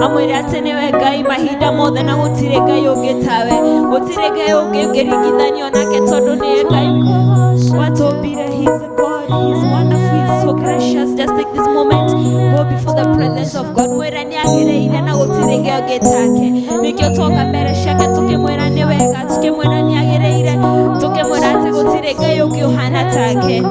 amwire ati niwe Ngai mahinda mothe na gutire Ngai ungi tawe, gutire Ngai ungi ungiringithanio nake tondu ni Ngai watubire. He's a God, he's wonderful, he's so gracious. Just take this moment, go before the presence of God. Mwira ni agireire na gutire Ngai ungi take, nikio toka mbere ciake tukimwira ni wega, tukimwira ni agireire, tukimwira ati gutire Ngai ungi uhana take.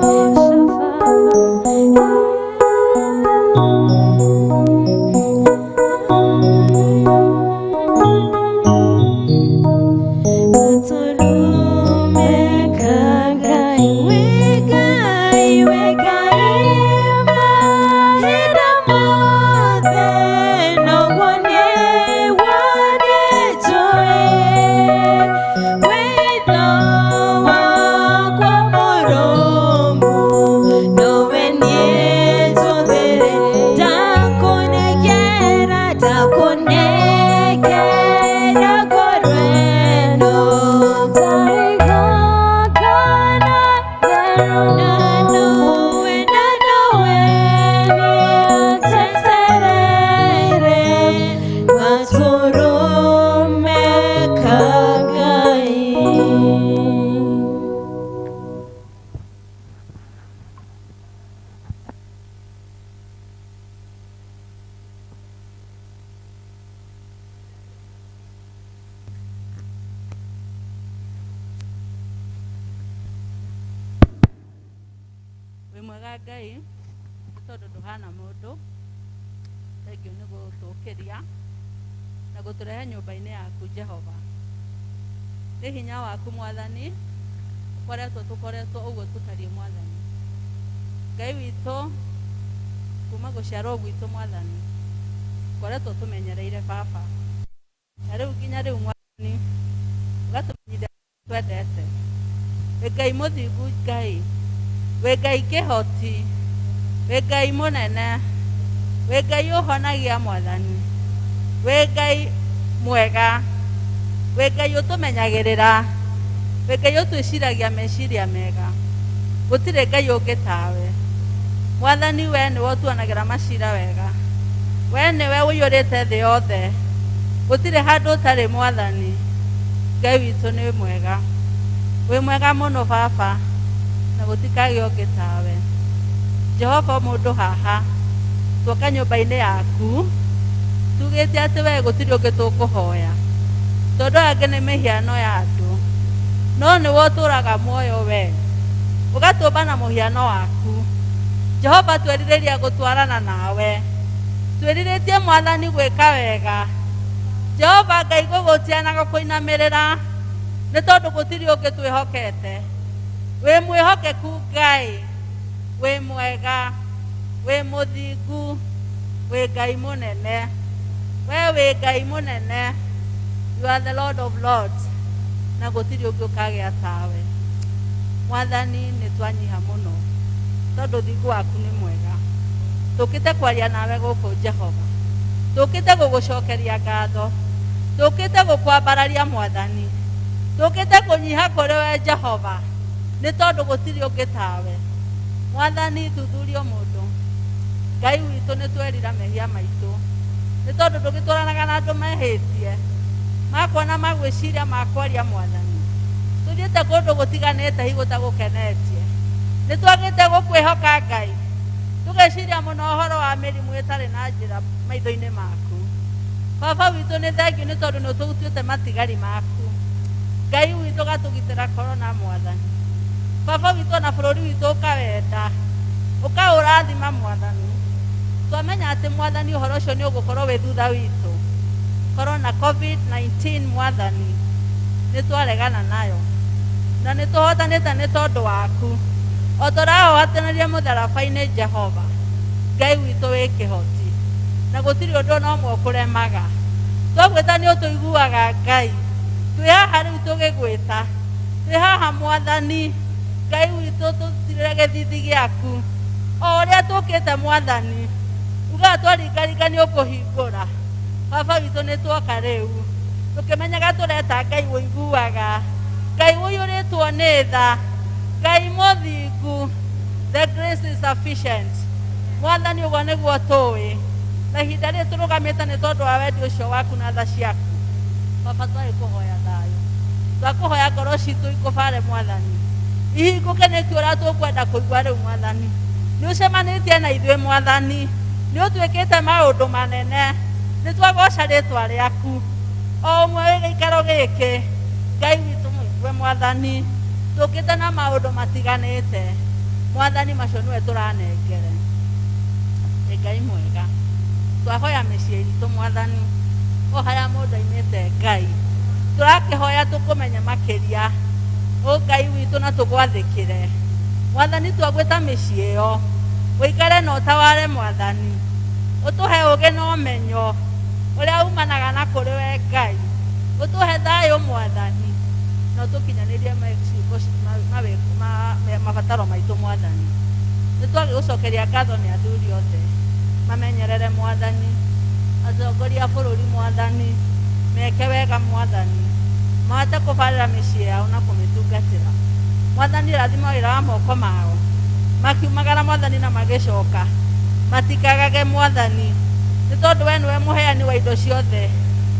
Ngai tondu nduhana mundu thengio ni gutukiria na guturehe nyumba-ini yaku Jehova. Ni hinya waku Mwathani tukoretwo uguo tutarie Mwathani Ngai witu kuma guciarwo gwitu Mwathani koretwo tumenyereire Baba na riu nginya riu Mwathani ugatumenyithia twendete. Ngai muthingu, Ngai we Ngai kihoti wĩ Ngai mũnene, wĩ Ngai ũhonagia Mwathani, wĩ Ngai mwega, wĩ Ngai ũtũmenyagĩrĩra, wĩ Ngai ũtwĩciragia meciria mega, gũtirĩ Ngai ũngĩ tawe. Mwathani, we nĩwe ũtuanagĩra macira wega, we nĩwe ũiyũrĩte thĩ yothe, gũtirĩ handũ ũtarĩ Mwathani. Ngai witũ nĩ mwega, wĩ mwega mũno Baba, na gũtikagĩa ũngĩ tawe. Jehova, mũndũ haha twoka nyũmba-inĩ yaku tugĩte atĩ we gũtirĩ ũngĩ tũkũhoya, tondũ angĩ nĩ mĩhiano ya andũ, no nĩwe ũtũraga muoyo we, ũgatũmba na mũhiano waku. Jehova, twerirĩria gũtwarana nawe, twerirĩtie Mwathani gwĩka wega. Jehova Ngai, gũgũtia na gũkũinamĩrĩra nĩ tondũ gũtirĩ ũngĩ twĩhokete. Wĩ mwĩhokeku Ngai, wĩ mwega, wĩ mũthingu, wĩ Ngai mũnene, we wĩ Ngai mũnene. You are the Lord of Lords, na gũtirĩ ũngĩ ũkagĩa tawe. Mwathani, nĩ twanyiha mũno tondũ thingu waku nĩ mwega. Tũkĩte kwaria nawe gũkũ Jehova, tũkĩte gũgũcokeria ngatho, tũkĩte gũkwambararia Mwathani, tũkĩte kũnyiha kũrĩ we Jehova, nĩ tondũ gũtirĩ ũngĩ tawe. Mwathani, thuthurio mũndũ, Ngai witũ nĩ twerira mehia maitũ, nĩ tondũ ndũgĩtwaranaga na andũ mehĩtie, makuona magwĩciria makwaria Mwathani. Tũthiĩte kũndũ gũtiganĩte hi gũtagũkenetie, nĩ twagĩte gũkwĩhoka Ngai, tũgeciria mũno ũhoro wa mĩrimũ ĩtarĩ na njĩra maitho-inĩ maku. Baba witũ, nĩ thengiũ nĩ tondũ nĩ ũtũtuĩte matigari maku. Ngai witũ, gatũgitĩra korona Mwathani. Baba witũ, na bũrũri witũ ũkawenda, ũkaũrathima Mwathani. Twamenya atĩ Mwathani ũhoro ũcio nĩ ũgũkorwo wĩ thutha witũ. Korona COVID-19 Mwathani, nĩ twaregana nayo, na nĩ tũhotanĩte nĩ tondũ waku. O tũrahotanĩria mũtharaba-inĩ Jehova, Ngai witũ wĩ kĩhoti, na gũtirĩ ũndũ no ũmwe ũkũremaga. Twagwĩta nĩ ũtũiguaga Ngai, twĩ haha rĩu tũgĩgwĩta, twĩ haha Mwathani. Ngai witũ, tũtirĩre gĩthithi gĩaku, o ũrĩa tũkĩte Mwathani, uga twaringaringa nĩ ũkũhingũra. Baba witũ, nĩ twoka rĩu tũkĩmenyaga tũreta Ngai ũiguaga, Ngai ũiyũrĩtwo nĩ tha, Ngai mũthingu. The grace is sufficient. Mwathani, ũguo nĩguo tũĩ, na ihinda rĩrĩ tũrũgamĩte nĩ tondũ wa wendi ũcio waku na tha ciaku. Baba, twarĩ kũhoya thayũ, twakũhoya ngoro citũ ikũbare Mwathani, ihingũke nĩkĩ ũrĩa tũkwenda kũigua rĩu Mwathani. Nĩ ũcemanĩtie na ithuĩ Mwathani, nĩ ũtwĩkĩte maũndũ manene, nĩ twagoca rĩtwa rĩaku, o ũmwe wĩ gĩikaro gĩkĩ. Ngai witũ mũigwe Mwathani, tũkĩte na maũndũ matiganĩte Mwathani, macio nĩwe tũranengere. Ngai mwega, twahoya mĩciĩ itũ Mwathani, o harĩa mũndũ aimĩte Ngai, tũrakĩhoya tũkũmenya makĩria, o Ngai witũ, na tũgwathĩkĩre Mwathani. Twagwĩta mĩciĩ ĩyo, ũikare na ũtaware Mwathani, ũtũhe ũũgĩ na ũmenyo ũrĩa umanaga na kũrĩ we Ngai, ũtũhe thayũ Mwathani, na ũtũkinyanĩrie mabataro maitũ Mwathani. Nĩ twagĩgũcokeria ngatho nĩ athuri othe, mamenyerere Mwathani, atongoria bũrũri Mwathani, meke wega Mwathani, mahote kũbarĩra mĩciĩ yao na kũmĩtungatĩra Mwathani. Rathima wĩra wa moko mao, makiumagara Mwathani na magĩcoka, matikagage Mwathani, nĩ tondũ we nĩwe mũheani wa indo ciothe,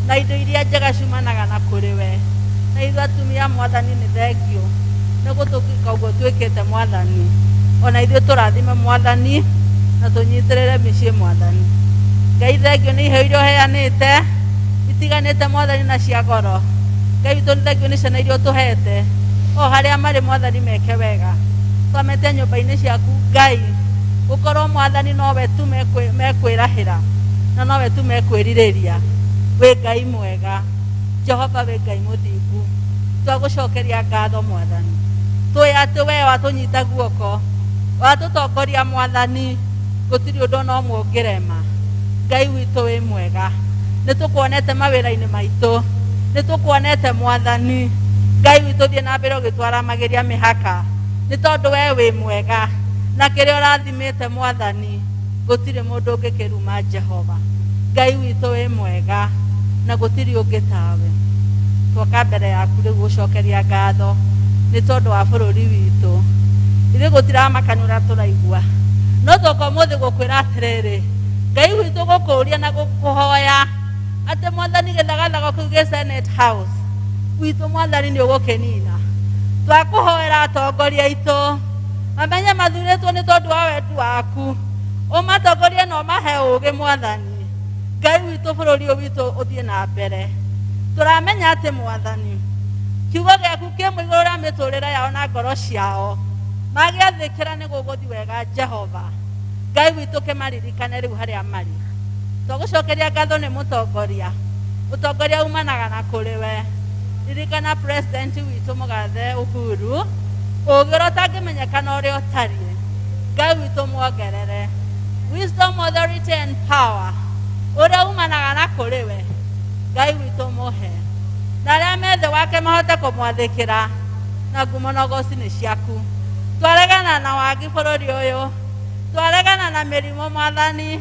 na indo iria njega ciumanaga na kũrĩ we. Na ithuĩ atumia Mwathani, nĩ thengiũ nĩ gũtũĩka ũguo twĩkĩte Mwathani, ona ithuĩ tũrathime Mwathani, na tũnyitĩrĩre mĩciĩ Mwathani. Ngai, thengiũ nĩ iheo iria ũheanĩte itiganĩte Mwathani na cia goro. Ngai witũ, nĩ thengiũ nĩ ciana iria ũtũhete, o harĩa marĩ Mwathani meke wega. Twamete nyũmba-inĩ ciaku Ngai, gũkorwo Mwathani nowe tu mekwĩrahĩra, na nowe tu mekwĩrirĩria. Wĩ Ngai mwega Jehova, wĩ Ngai mũthingu, twagũcokeria ngatho Mwathani. Tũĩ atĩ we watũnyita guoko, watũtongoria Mwathani, gũtirĩ ũndũ no ũmwe ũngĩrema. Ngai witũ wĩ mwega, nĩ tũkuonete mawĩra-inĩ maitũ, nĩ tũkuonete Mwathani. Ngai witũ, thiĩ na mbere ũgĩtwaramagĩria mĩhaka, nĩ tondũ we wĩ mwega. na kĩrĩa ũrathimĩte Mwathani gũtirĩ mũndũ ũngĩkĩruma Jehova. Ngai witũ wĩ mwega na gũtirĩ ũngĩ tawe. Twoka mbere yaku rĩu gũcokeria ngatho nĩ tondũ wa bũrũri witũ. Ithuĩ gũtiramakania ũrĩa tũraigua, no twoka ũmũthĩ gũkwĩra atĩrĩrĩ, Ngai witũ gũkũũria na gũkũhoya atĩ Mwathani gĩthagathago kĩu gĩ Senate House witũ Mwathani nĩ ũgũkĩnina. Twakũhoera atongoria aitũ mamenye mathurĩtwo nĩ tondũ wa wendi waku, ũmatongorie na ũmahe ũũgĩ Mwathani. Ngai witũ bũrũri ũyũ witũ ũthiĩ na mbere. Tũramenya atĩ Mwathani kiugo gĩaku kĩ igũrũ rĩa mĩtũrĩre yao na ngoro ciao, magĩathĩkĩra nĩ gũgũthiĩ wega Jehova. Ngai witũ kĩmaririkane rĩu harĩa marĩ. Twagũcokeria ngatho nĩ mũtongoria, ũtongoria umanaga na kũrĩ we. Ririkana president witũ mũgathe Uhuru, ũũgĩ ũrĩa ũtangĩmenyekana ũrĩa ũtariĩ. Ngai witũ muongerere wisdom, authority and power ũrĩa umanaga na kũrĩ we. Ngai witũ mũhe na arĩa methe wake mahote kũmwathĩkĩra na ngumo na ũgooci nĩ ciaku. Twaregana na wagi bũrũri ũyũ, twaregana na mĩrimũ Mwathani,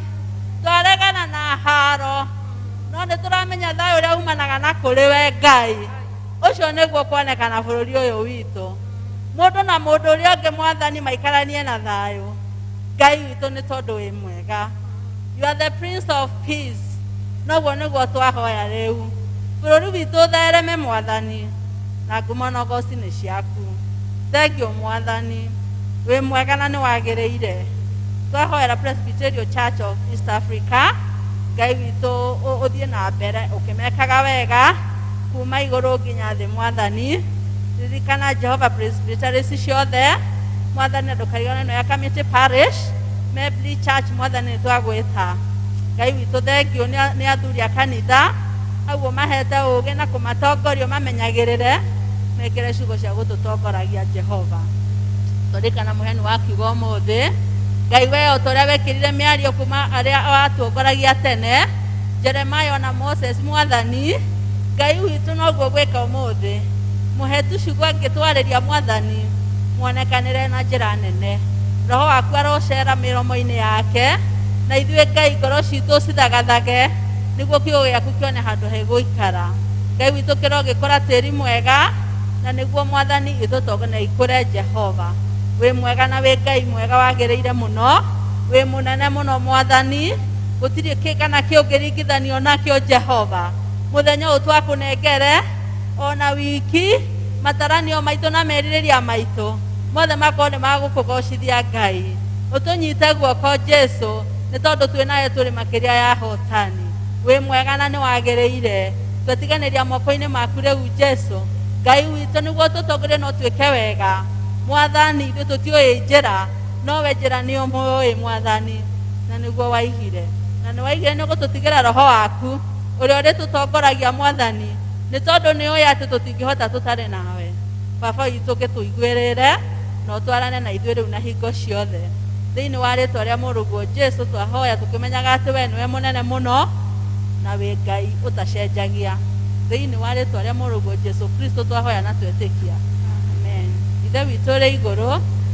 twaregana na haro, no nĩ tũramenya thayũ ũrĩa umanaga na kũrĩ we Ngai, ũcio nĩguo kuonekana bũrũri ũyũ witũ. Mũndũ na mũndũ ũrĩa ũngĩ Mwathani maikaranie na thayũ. Ngai witũ nĩ tondũ wĩ mwega. You are the Prince of Peace. Noguo nĩguo twahoya rĩu. Bũrũri witũ ũthereme Mwathani na ngumo na ũgooci nĩ ciaku. Thengiũ Mwathani, wĩ mwega na nĩ wagĩrĩire. Twahoera Presbyterian Church of East Africa, Ngai witũ ũthiĩ na mbere ũkĩmekaga wega kuma igũrũ nginya thĩ Mwathani. Ririkana Jehova presbyteries ciothe Mwathani, ndũkarigane na ya Kamiti Parish Mebli Church Mwathani twagwĩta. Ngai witũ thengiũ nĩ athuri a kanitha aguo mahete ũũgĩ na kũmatongoria mamenyagĩrĩre mekĩre ciugo cia gũtũtongoragia Jehova. Tũririkana mũheni wa kiugo ũmũthĩ, Ngai we o ta ũrĩa wekĩrire mĩario kuma arĩa watuongoragia tene, Jeremia na Moses Mwathani. Ngai witũ noguo gwĩka ũmũthĩ, mũhe tuciugo angĩtwarĩria Mwathani muonekanĩre na njĩra nene. Roho waku arocera mĩromo-inĩ yake na ithuĩ Ngai ngoro citũ cithagathage nĩguo kiugo gĩaku kĩone handũ hegũikara. Ngai witũ kĩrogĩkora tĩri mwega na nĩguo Mwathani itũtongorie ikũre Jehova. Wĩ mwega na wĩ Ngai mwega wagĩrĩire mũno, wĩ mũnene mũno Mwathani, gũtirĩ kĩngana kĩũngĩringithanio nakĩo Jehova. Mũthenya ũyũ twakũnengere ona wiki mataranio maitũ na merirĩria maitũ mothe makorwo nĩ magũkũgocithia Ngai. Ũtũnyite guoko Jesu nĩ tondũ twĩ nawe tũrĩ makĩria ya hotani. Wĩ mwega na nĩ wagĩrĩire. Twetiganĩria moko-inĩ maku rĩu Jesu. Ngai witũ nĩguo tũtongorie no twĩke wega. Mwathani ithuĩ tũtiũĩ njĩra, nowe njĩra nĩ ũmũĩ Mwathani, na nĩguo waigire. Na nĩ waigire nĩ ũgũtũtigĩra Roho waku ũrĩa ũrĩtũtongoragia Mwathani, nĩ tondũ nĩ ũĩ atĩ tũtingĩhota tũtarĩ nawe. Baba witũ gĩtũiguĩrĩre na ũtwarane na ithuĩ rĩu na hingo ciothe. Thĩinĩ wa rĩĩtwa rĩa mũrũguo Jesu twahoya tũkĩmenyaga atĩ we nĩwe mũnene mũno na wĩ Ngai ũtacenjagia. Thĩinĩ wa rĩĩtwa rĩa mũrũguo Jesu Kristo twahoya na twetĩkia. Amen. Ithe witũ ũrĩ igũrũ,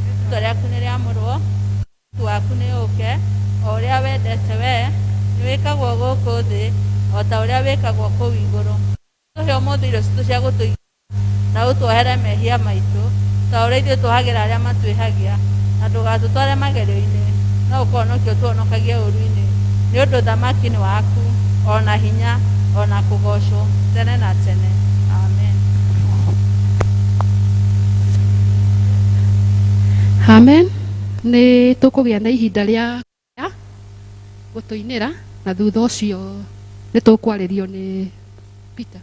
rĩĩtwa rĩaku nĩ rĩamũrwo, wĩtĩkio waku nĩ ũke, o ũrĩa wendete we nĩ wĩkagwo gũkũ thĩ o ta ũrĩa wĩkagwo kũu igũrũ. Tũhe ũmũthĩ irio citũ cia gũtũigĩra na ũtwohere mehia maitũ ta ũrĩa ithuĩ tũhagĩra arĩa matwĩhagia, na ndũgatũtware magerio-inĩ no ũkũhonokia ũtũhonokagie ũũru-inĩ, nĩ ũndũ thamaki nĩ waku ona hinya ona kũgocwo tene na tene. Amen. Amen. Nĩ tũkũgĩa na ihinda rĩa gũtũinĩra na thutha ũcio nĩ tũkwarĩrio nĩ Peter.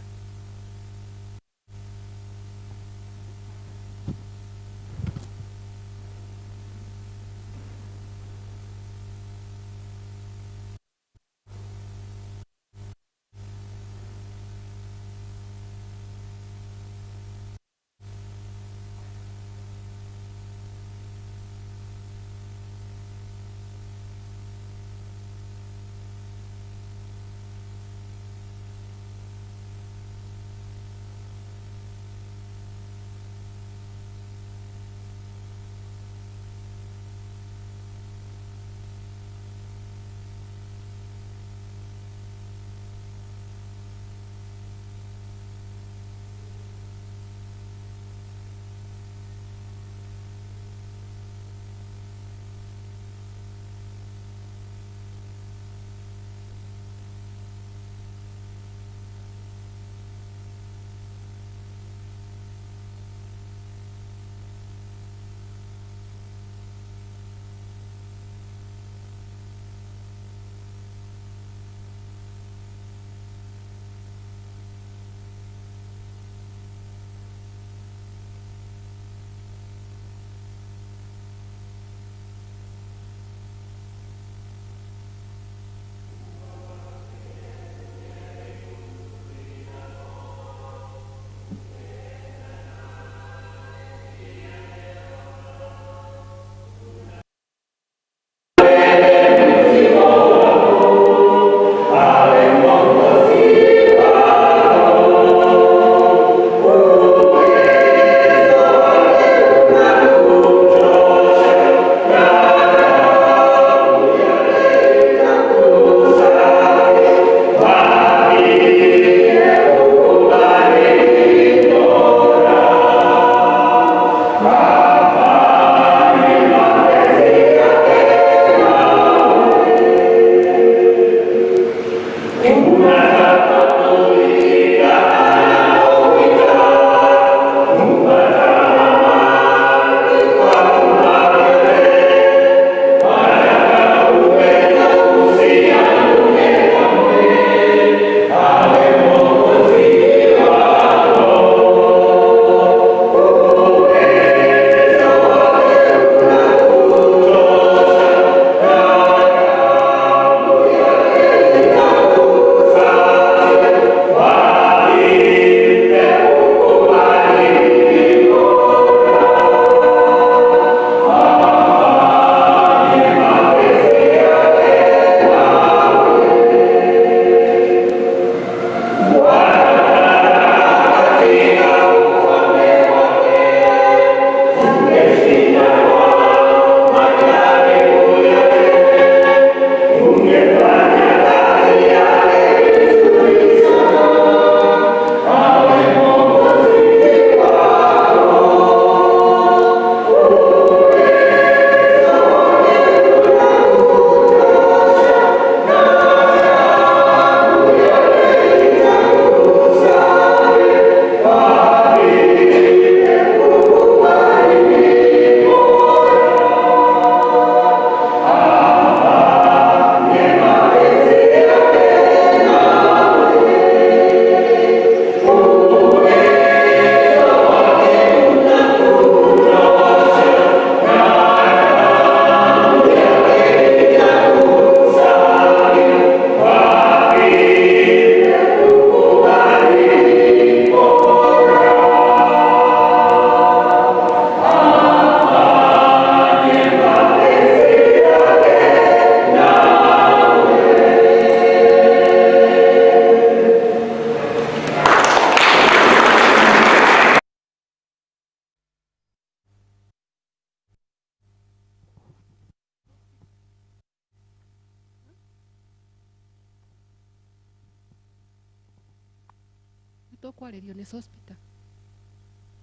Nitũkwarĩrio nĩ source Peter.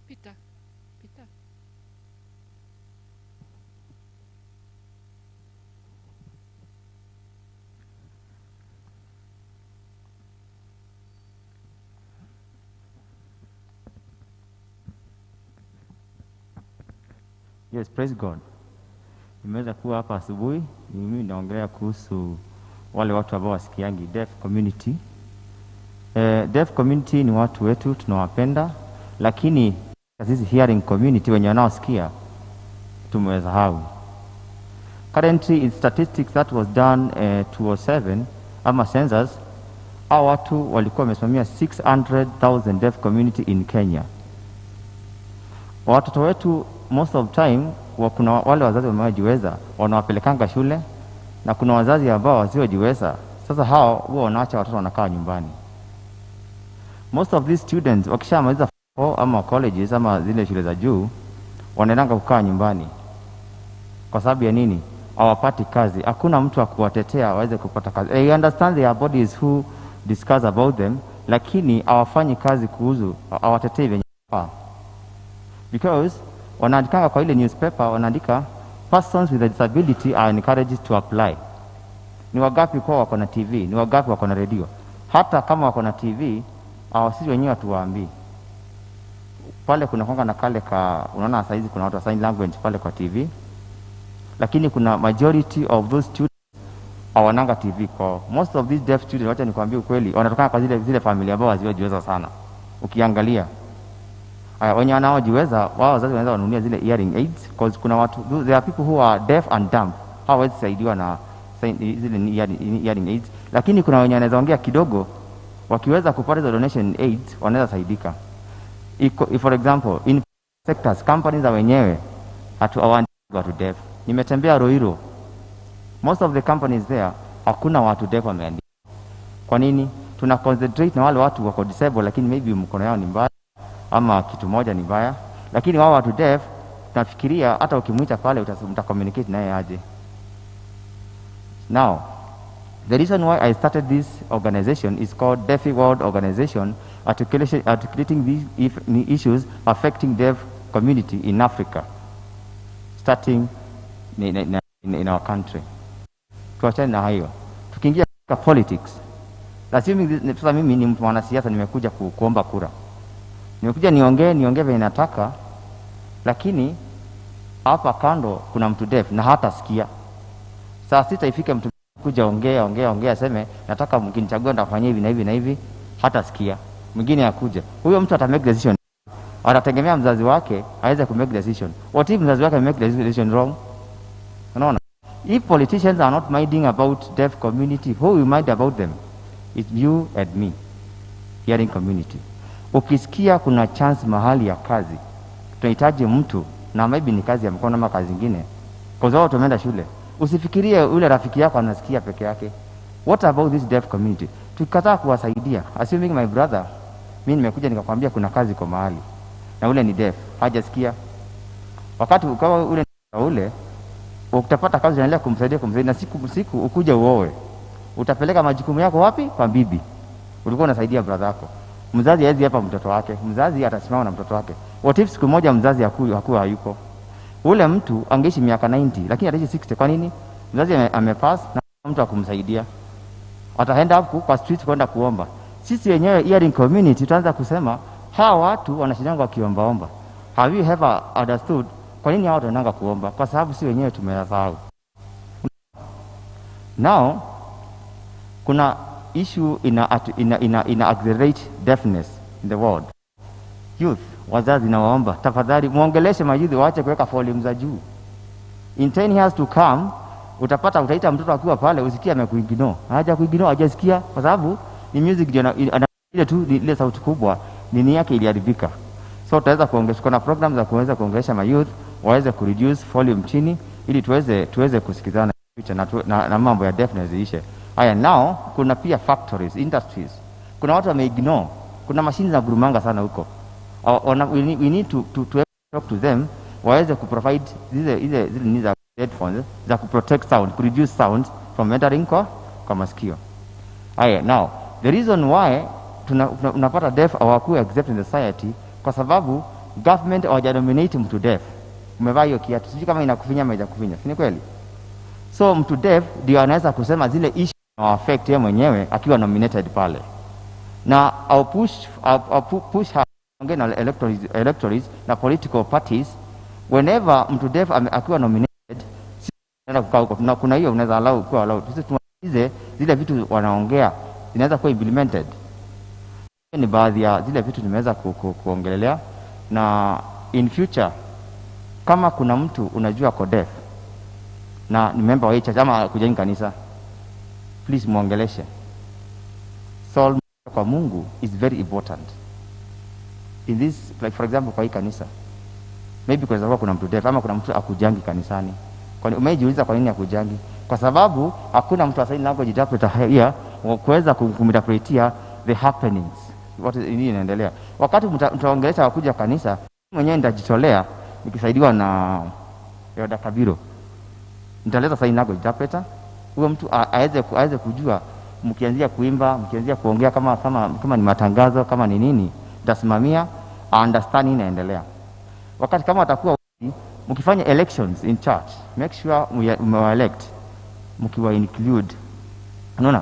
Peter. Peter. Yes, praise God. Nimeweza kuwa hapa asubuhi, mimi naongelea kuhusu wale watu ambao wasikiangi, deaf community. Deaf community ni watu wetu tunawapenda, lakini sisi hearing community wenye wanaosikia tumewasahau. Currently in statistics that was done 2007 ama census, hao watu walikuwa wamesimamia 600,000 deaf community in Kenya. Watoto wetu most of time kuna wale wazazi wamewajiweza wanawapelekanga shule, na kuna wazazi ambao wasiojiweza. Sasa hao huwa wanaacha watoto wanakaa nyumbani. Most of these students wakishamaliza ama colleges ama zile shule za juu wanaendanga kukaa nyumbani. Kwa sababu ya nini? Hawapati kazi. Hakuna mtu wa kuwatetea waweze kupata kazi. I understand there are bodies who discuss about them, lakini hawafanyi kazi kuhusu, hawatetei venye wafaa. Because wanaandikanga kwa ile newspaper, wanaandika persons with a disability are encouraged to apply. Ni wagapi kwa wako na TV? Ni wagapi wako na radio? Hata kama wako na TV, sisi wenyewe hatuwaambii. Pale kuna kwanga na kale unaona saizi kuna watu wa sign language pale kwa TV. Lakini kuna majority of those students hawananga TV kwa. Most of these deaf students, wacha nikwambie ukweli, wanatokana kwa zile familia ambao hazijiweza sana. Ukiangalia wenye wanaojiweza, wao wazazi wanaweza wanunulia zile hearing aids, because kuna watu, there are people who are deaf and dumb, hawawezi saidiwa na zile hearing aids. Lakini kuna wenye wanaweza ongea kidogo, wakiweza kupata hizo donation aids wanaweza saidika. For example, in sectors, companies za wenyewe hawaandiki watu deaf. Nimetembea Ruiru, most of the companies there hakuna watu deaf wameandika. Kwa nini? Tuna concentrate na wale watu wako disabled, lakini maybe mkono yao ni mbaya ama kitu moja ni mbaya, lakini wao watu deaf tunafikiria hata ukimuita pale mtacommunicate naye aje. Now, the reason why I started this organization is called Deaf World Organization, articulating these issues affecting deaf community in Africa, starting in our country. Tuachane na hayo, tukiingia katika politics. Sasa mimi ni mtu mwanasiasa, nimekuja kuomba kura. Nimekuja niongee vile nataka, lakini hapa kando kuna mtu deaf na hata sikia. Saa sita ifike mtu kuja ongea aseme nataka mkinichagua nitafanya hivi na hivi na hivi, hata sikia. Mwingine akuja. Huyo mtu ata make decision. Atategemea mzazi wake aweze ku make decision. What if mzazi wake make decision wrong? Unaona? If politicians are not minding about deaf community, who will mind about them? It's you and me, hearing community. Ukisikia kuna chance mahali ya kazi, tunahitaji mtu, na maybe ni kazi ya mkono ama kazi nyingine, kwa sababu tumeenda shule. Usifikirie ule rafiki yako anasikia peke yake. What about this deaf community? Tukikataa kuwasaidia, assuming my brother, mimi nimekuja nikakwambia kuna kazi kwa mahali, na ule ni deaf, hajasikia. Wakati ukawa ule utapata kazi, unaendelea kumsaidia, na siku ukuja uoe, utapeleka majukumu yako wapi? Kwa bibi. Ulikuwa unasaidia brother yako. Mzazi hawezi hapa mtoto wake, mzazi atasimama na mtoto wake. What if siku moja mzazi hakuwa hayuko? Ule mtu angeishi miaka 90 lakini ataishi 60. Kwa nini? Mzazi amepass na mtu akumsaidia. Ataenda hapo kwa street kwenda kuomba. Sisi wenyewe hearing community tutaanza kusema hawa watu wanashindanga wakiombaomba. Have you ever understood kwa nini hao wanaanga kuomba? Kwa sababu si wenyewe tumeyasahau. Now kuna issue ina accelerate deafness in the world. Youth, wazazi na waomba, tafadhali muongeleshe mayuthi waache kuweka volume za juu. In 10 years to come, utaita mtoto akiwa pale usikie amekuignore. Haja kuignore, hajasikia kwa sababu ni music ndio ile tu ile sauti kubwa, nini yake iliharibika. So tutaweza kuongesha kuna programs za kuweza kuongelesha mayouth waweze ku reduce volume chini ili tuweze kusikizana na mambo ya deafness ishe. Haya, now kuna pia factories, industries. Kuna watu wameignore. Kuna machines za gurumanga sana huko. We need to talk to them waweze ku provide zile needs za headphones za ku protect sound, ku reduce sound from entering kwa masikio. Haya, now the reason why unapata deaf hawakuwa accepted in society kwa sababu government hawajanominate mtu deaf. Umevaa hiyo kiatu, sijui kama inakufinya ama haijakufinya, si ni kweli? So mtu deaf ndio anaweza kusema zile issue na affect yeye mwenyewe akiwa nominated pale, na I'll push her na electorates na political parties whenever mtu deaf akiwa nominated, sina kukaa huko, na kuna hiyo unaweza allow kuwa allow, sisi tumalize zile vitu wanaongea zinaweza kuwa implemented. Ni baadhi ya zile vitu nimeweza kuongelelea, na in future kama kuna mtu unajua ko deaf na ni member wa church ama kujenga kanisa, please muongeleshe. Soul kwa Mungu is very important in this, like for example kwa hii kanisa, maybe kwa sababu kuna mtu deaf ama kuna mtu akujangi kanisani. Kwani umejiuliza kwa nini akujangi? Kwa sababu hakuna mtu asaini language interpreter here kuweza kuminterpretia the happenings, what is inaendelea. Wakati mtaongelesha wakuja kanisa, mwenyewe nitajitolea nikisaidiwa na Yoda Kabiro, nitaleta sign language interpreter, huyo mtu aweze kujua, mkianzia kuimba, mkianzia kuongea kama ni matangazo, kama ni nini, tasimamia understand inaendelea. Wakati kama watakuwa mkifanya elections in church, make sure mwa-elect mkiwa include, unaona,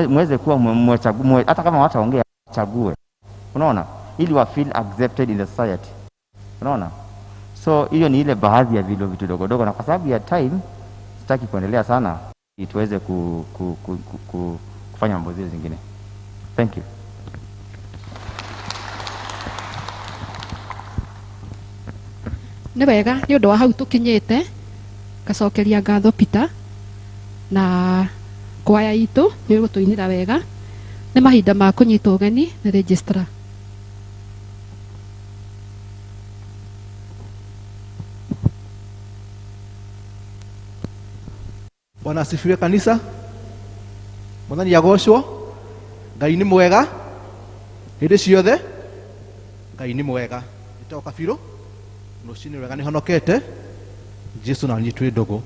mweze kuwa mwachague, hata kama wataongea chague, unaona, ili wa feel accepted in the society, unaona. So hiyo ni ile baadhi ya vitu dogo dogo, na kwa sababu ya time sitaki kuendelea sana, tuweze kufanya mambo zile zingine. Thank you. Nĩ wega nĩ ũndũ wa hau tũkinyĩte, gacokeria ngatho Peter na kwaya itũ nĩ gũtũinĩra wega. Nĩ mahinda ma kũnyita ũgeni na registrar. Bwana asifiwe kanisa. Mwathani agocwo. Ngai nĩ mwega hĩndĩ ciothe. Ngai nĩ mwega. Ĩtagwo Kabiro. Rũcinĩ rwega nĩ honokete. Jesu na nyitwe ndogo.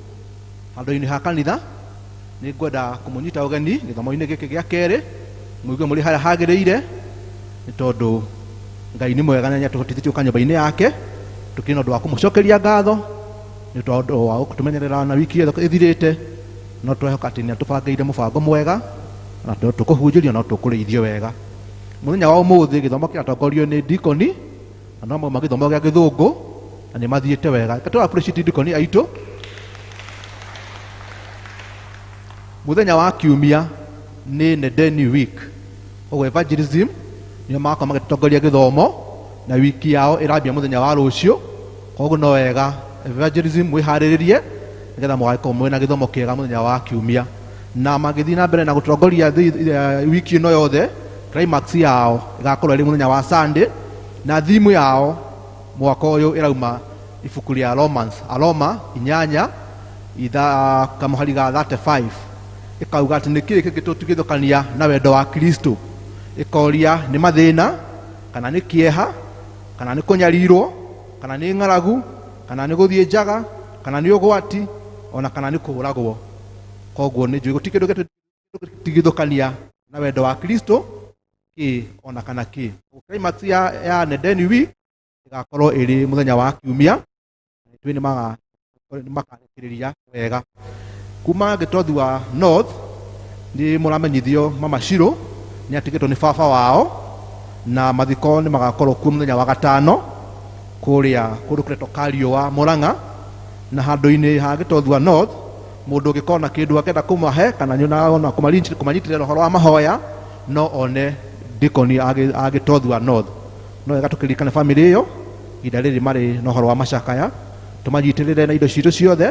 Handũ-inĩ ha kanitha nĩ ngwenda kũmũnyita ũgeni gĩthomo-inĩ gĩkĩ gĩa kerĩ. Mũigue mũrĩ harĩa hagĩrĩire nĩ tondũ Ngai nĩ mwega na nyatũhotithĩtie kanyũmba-inĩ yake. Tũkĩrĩ na ũndũ wa kũmũcokeria ngatho nĩ tondũ wa gũtũmenyerera na wiki ĩthirĩte. No twehoka atĩ nĩ atũbangĩire mũbango mwega na tũkũhunjĩrio no tũkũrĩithio wega. Mũthenya wa ũmũthĩ gĩthomo kĩratongorio nĩ Dikoni, na no mauma gĩthomo gĩa Gĩthũngũ na nĩ mathiĩte wega. Katũra appreciate Dikoni aitũ. Mũthenya wa Kiumia nĩ Nedeni week, ũguo evangelism nĩo magakorwo magĩtongoria gĩthomo na wiki yao ĩrambia mũthenya wa rũciũ. Koguo no wega evangelism mwĩharĩrĩrie nĩgetha mũgagĩkorwo mwĩna gĩthomo kĩega mũthenya wa Kiumia, na magĩthiĩ na mbere na gũtongoria wiki ĩno yothe. Climax yao ĩgakorwo ĩrĩ mũthenya wa Sunday, na thimu yao mwaka ũyũ ĩrauma ibuku rĩa Romans, Aroma 8 kamũhari ga 35. Ĩkauga atĩ nĩ kĩĩ kĩngĩtũtigithũkania na wendo wa Kristo. Ĩkoria nĩ mathĩna, kana nĩ kĩeha, kana nĩ kũnyarirwo, kana nĩ ng'aragu, kana nĩ gũthiĩ njaga, kana nĩ ũgwati, ona kana nĩ kũũragwo. Koguo nĩ njũĩ gũtirĩ kĩndũ gĩtũtigithũkania na wendo wa Kristo kĩ ona kana kĩ. Climax ya Nedeni week ĩgakorwo ĩrĩ mũthenya wa Kiumia. Ithuĩ nĩ makarekereria wega. Kuma Gĩtothi wa North nĩ mũramenyithio Mama Shiro nĩ atigĩtwo nĩ baba wao, na mathiko nĩ magakorwo kuo mũthenya wa gatano kũrĩa kũndũ kũretwo Kariũa Mũrang'a. Na handũ-inĩ ha Gĩtothi wa North, mũndũ ũngĩkorwo na kĩndũ akenda kũmahe kana nĩona kũmanyitĩrĩra ũhoro wa mahoya, no one Dikoni a Gĩtothi wa North. No wega tũkĩririkane famĩlĩ ĩyo ihinda rĩrĩ marĩ na ũhoro wa macakaya, tũmanyitĩrĩre na indo citũ ciothe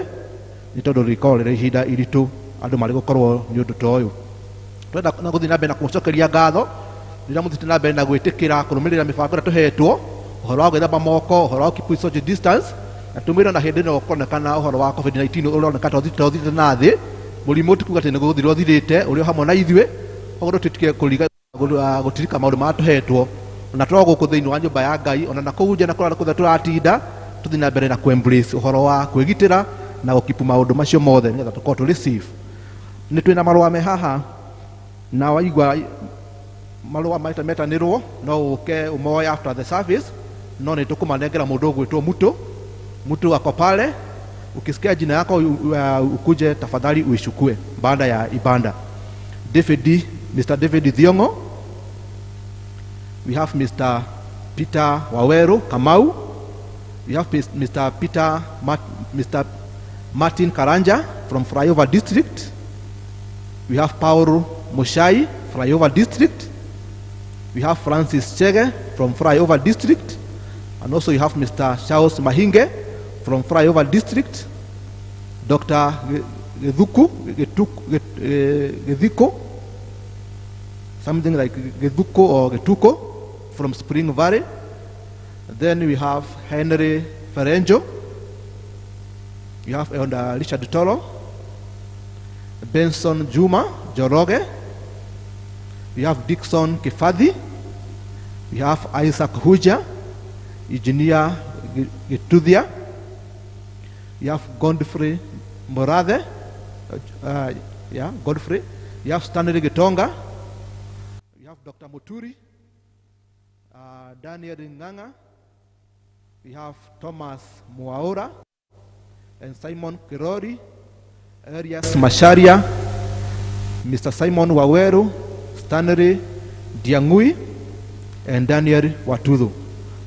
nĩ tondũ rĩkorwo rĩrĩ ihinda iritũ andũ marĩ gũkorwo nĩ ũndũ ta ũyũ. Twenda na gũthiĩ na mbere na kũmũcokeria ngatho rĩrĩa mũthiĩte na mbere na gwĩtĩkĩra kũrũmĩrĩra mĩbango ĩrĩa tũhetwo, ũhoro wa gwĩthamba moko, ũhoro wa keep social distance, na tũmĩrwo na hĩndĩ ĩno kũronekana ũhoro wa COVID-19 ũroneka tũthithĩte na thĩ. Mũrimũ ti kuuga atĩ nĩ gũthirwo thirĩte, ũrĩ hamwe na ithuĩ. Koguo tũtige gũtirika maũndũ marĩa tũhetwo, na tũrĩ gũkũ thĩinĩ wa nyũmba ya Ngai, ona na kũu nja na kũrĩa kũrĩa tũratinda, tũthiĩ na mbere na embrace ũhoro wa kwĩgitĩra na gũkipu maũndũ macio mothe nĩgetha tũkorwo tũrĩ safe. Nĩ twĩna marũa me haha, na waigua marũa metanĩrwo no ũke ũmoe after the service, no nĩ tũkũmanengera mũndũ ũgwĩtwo Mutu wako pale. Ukisikia jina yako ukuje tafadhali uichukue baada ya ibada. Mr. David Thiongo. We have Mr. Peter Waweru Kamau. We have Mr. Mr. Martin Karanja from Flyover District. We have Paul Mushai, Flyover District. We have Francis Chege from Flyover District. And also you have Mr. Charles Mahinge from Flyover District. Dr. Gedhiko, something like Gedhuko or Getuko from Spring Valley. Then we have Henry Ferenjo. We have Richard Toro, Benson Juma Joroge. We have Dixon Kifadhi. We have Isaac Huja, Engineer Getudia. We have Godfrey Morade. Godfrey. We have Stanley Getonga. We have Dr. Muturi, Daniel Nganga. We have Thomas Muaura and Simon Kirori, Arias Masharia, Mr. Simon Waweru, Stanley Diangui, and Daniel Watudu.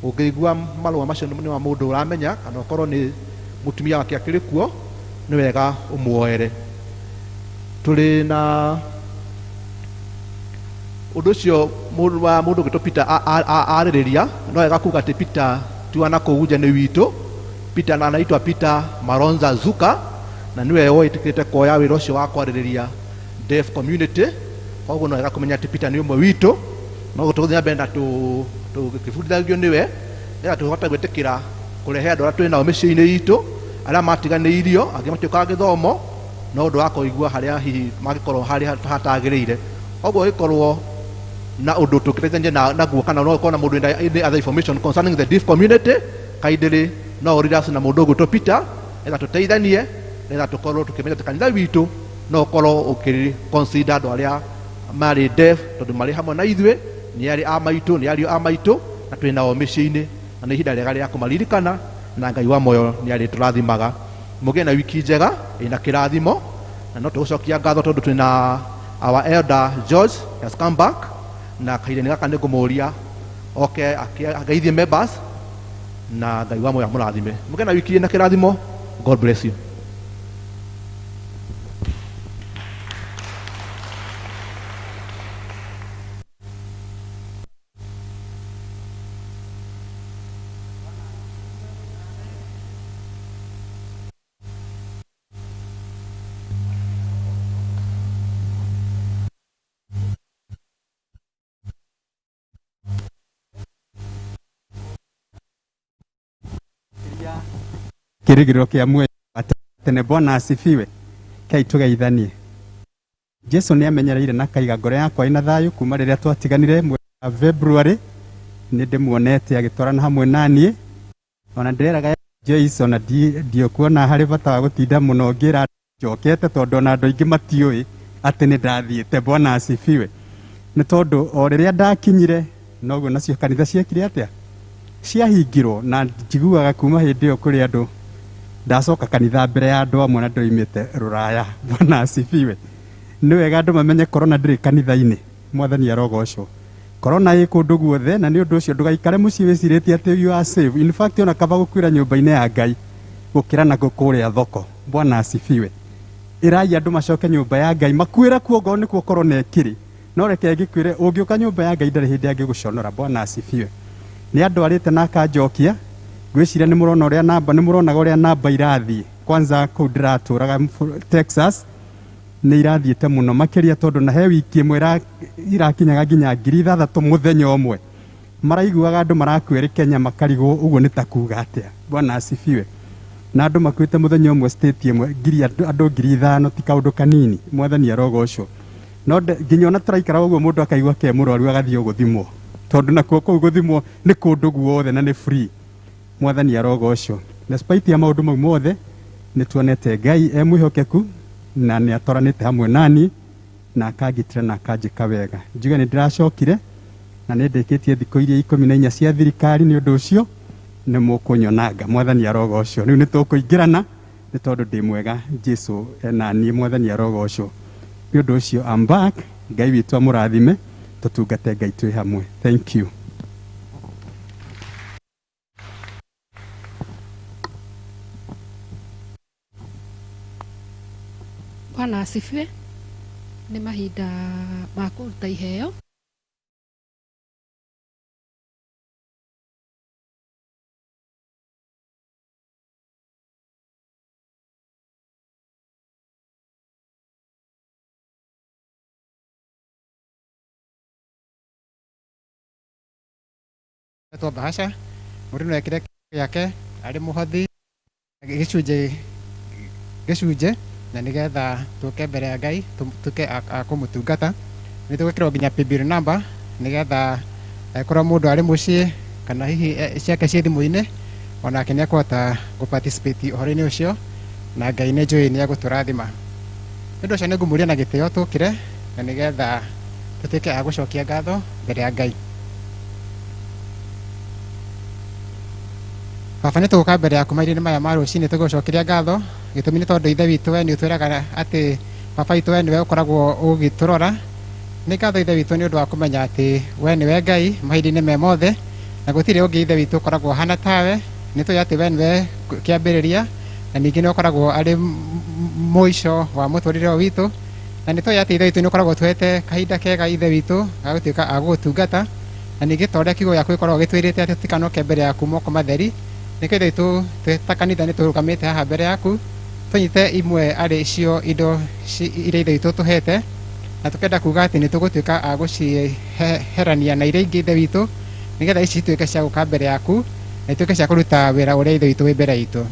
Ukigua malu amasho ni wa mundu uramenya kana okoro ni mutumia wake akiri kuo ni wega umuoere. Tuli na undu cio mundu gito Peter aririria no wega kuga ati Peter tuana kuuja ni witu. Peter anaitwa Peter Maronza Zuka na niwe woitikite koya wira ucio wa kwaririria deaf community. Koguo no wega kumenya ati Peter ni umwe witu no gututhia benda tukifundithagio niwe ira tuhota gwitikira kurehe andu aria twi nao micii-ini itu aria matiganĩirio angĩ matuĩkaga gĩthomo no ũndũ wa kũigua harĩa hihi mangĩkorwo harĩa hatagĩrĩire. Koguo gĩkorwo na ũndũ tũkĩteithania naguo kana no ũkorwo na mũndũ wĩna other information concerning the deaf community, kaindĩrĩ no ũriraci na mũndũ ũgwĩtwo Peter etha tũteithanie etha tũkorwo tũkĩmenya atĩ kanitha witũ no ũkorwo ũkĩconsider andũ arĩa marĩ deaf tondũ marĩ hamwe na ithuĩ nĩ arĩ a maitũ nĩ ariũ a maitũ na twĩ nao mĩciĩ-inĩ na nĩ ihinda rĩega rĩa kũmaririkana na Ngai wa moyo nĩ arĩ tũrathimaga. Mũgĩe na wiki njega ĩna kĩrathimo na no tũgũcokia ngatho tondũ twĩ na our elder George has come back na kahinda-inĩ gaka nĩ ngũmũria oke ageithie members na Ngai wa moyo amũrathime. Mũgĩe na wiki ĩna kĩrathimo. God bless you. Kirigiro kia mwe tene Bwana asifiwe. Kai tugeithanie. Jesu ni amenyereire na kaiga ngoro yakwa ina thayu kuma riria twatiganire mweri wa February. Ni ndimuonete agitwarana hamwe nanie. Ona ndireraga Joyce ona dio kuona hari bata wa gutinda muno ngira njokete tondu na andu aingi matiui ati ni ndathiite. Bwana asifiwe. Ni tondu o riria ndakinyire noguo nacio kanitha ciekire atia ciahingirwo na njiguaga kuma hindi iyo kuri andu ndacoka kanitha mbere ya andu amwe na ndoimite ruraya. Bwana asifiwe. Ni wega andu mamenye corona ndiri kanitha-ini. Mwathani arogocwo. Corona ĩ kũndũ guothe na nĩ ũndũ ũcio ndũgaikare mũciĩ wĩcirĩtie atĩ you are safe. In fact ona kaba gũkuĩra nyũmba-inĩ ya Ngai gũkĩra na kũrĩa thoko. Bwana asifiwe. Irai andu macoke nyũmba ya Ngai makuĩra kuo ngoro nĩkuo corona ĩkĩrĩ. No reke ngĩkwĩre ũngĩũka nyũmba ya Ngai ndarĩ hĩndĩ angĩgũconora. Bwana asifiwe. Ni andu arite na akanjokia gwiciria ni murona uria namba ni muronaga uria namba irathie kwanza ku ndiraturaga Texas ni irathiete muno makiria tondu na he wiki imwe irakinyaga nginya 6,000 muthenya umwe maraiguaga andu marakwiri Kenya makarigwo uguo ni takuga atia. Bwana asifiwe. Na andu makwite muthenya umwe state imwe andu 5,000 ti kaundu kanini. Mwathani arogocwo. No nginya ona turaikara uguo mundu akaigua ke murwaru agathio guthimwo tondu na kuu guthimwo ni kundu guothe na ni free. Mwathani arogocwo. Despite ya maundu mau mothe ni tuonete Ngai mwihokeku na ni atoranite hamwe nani na akagitira na akajika wega. Njuge ni ndiracokire na nä ndä kä tie thikå iria 14 cia thirikari. Nä å ndå å cio nä må kå nyonanga. Mwathani arogo å cio. Rä u nä tå kå ingä rana nä tondå ndä mwega. Jesu enaniä. Mwathani arogo å cio. Nä å ndå å cio I'm back. Ngai witå amå rathime tå tungate Ngai twä hamwe. Thank you. Bwana asifiwe. Nĩ mahinda ma kũruta iheo. Twa bahasha mũndũ no ekire yake arĩ mũhothi gĩcunjĩ na nigetha tuke mbere ya Ngai tuke akumutungata ni tugwikirwo nginya paybill number nigetha korwo mundu ari mucii kana hihi ciake cie thimu-ini onake ni akwota guparticipate uhoro-ini ucio na Ngai ni njui ni aguturathima. Nĩ ũndũ ũcio nĩ ngũmũria na gĩtĩo tũkire na nigetha tutuike agucokia ngatho mbere ya Ngai. Baba nĩ tũgũka mbere yaku maitho-inĩ maya ma rũcinĩ tũgũcokeria ngatho gĩtũmi nĩ tondũ ithe witũ we nĩ ũtwĩraga atĩ baba witũ we nĩwe ũkoragwo ũgĩtũrora. Nĩ ngatho ithe witũ nĩ ũndũ wa kũmenya atĩ we nĩwe Ngai mahinda-inĩ me mothe na gũtirĩ ũngĩ ithe witũ ũkoragwo hana tawe. Nĩ tũĩ atĩ we nĩwe kĩambĩrĩria na ningĩ nĩ ũkoragwo arĩ mũico wa mũtũrĩre witũ, na nĩ tũĩ atĩ ithe witũ nĩ ũkoragwo twete kahinda kega ithe witũ gagũtuĩka agũgũtungata, na ningĩ ta ũrĩa kiugo gĩaku gĩkoragwo gĩtwĩrĩte atĩ tũtikanoke mbere yaku moko matheri. Nĩkĩo ithe witũ ta kanitha nĩ tũrũgamĩte haha mbere yaku tũnyite imwe arĩ cio indo iria ithe witũ tũhete, na tũkenda kuga atĩ nĩ tũgũtuĩka a gũciherania na iria ingĩ ithe witũ nĩgetha ici ituĩke cia gũka mbere yaku na ituĩke cia kũruta wĩra ũrĩa ithe witũ wĩ mbere itũ.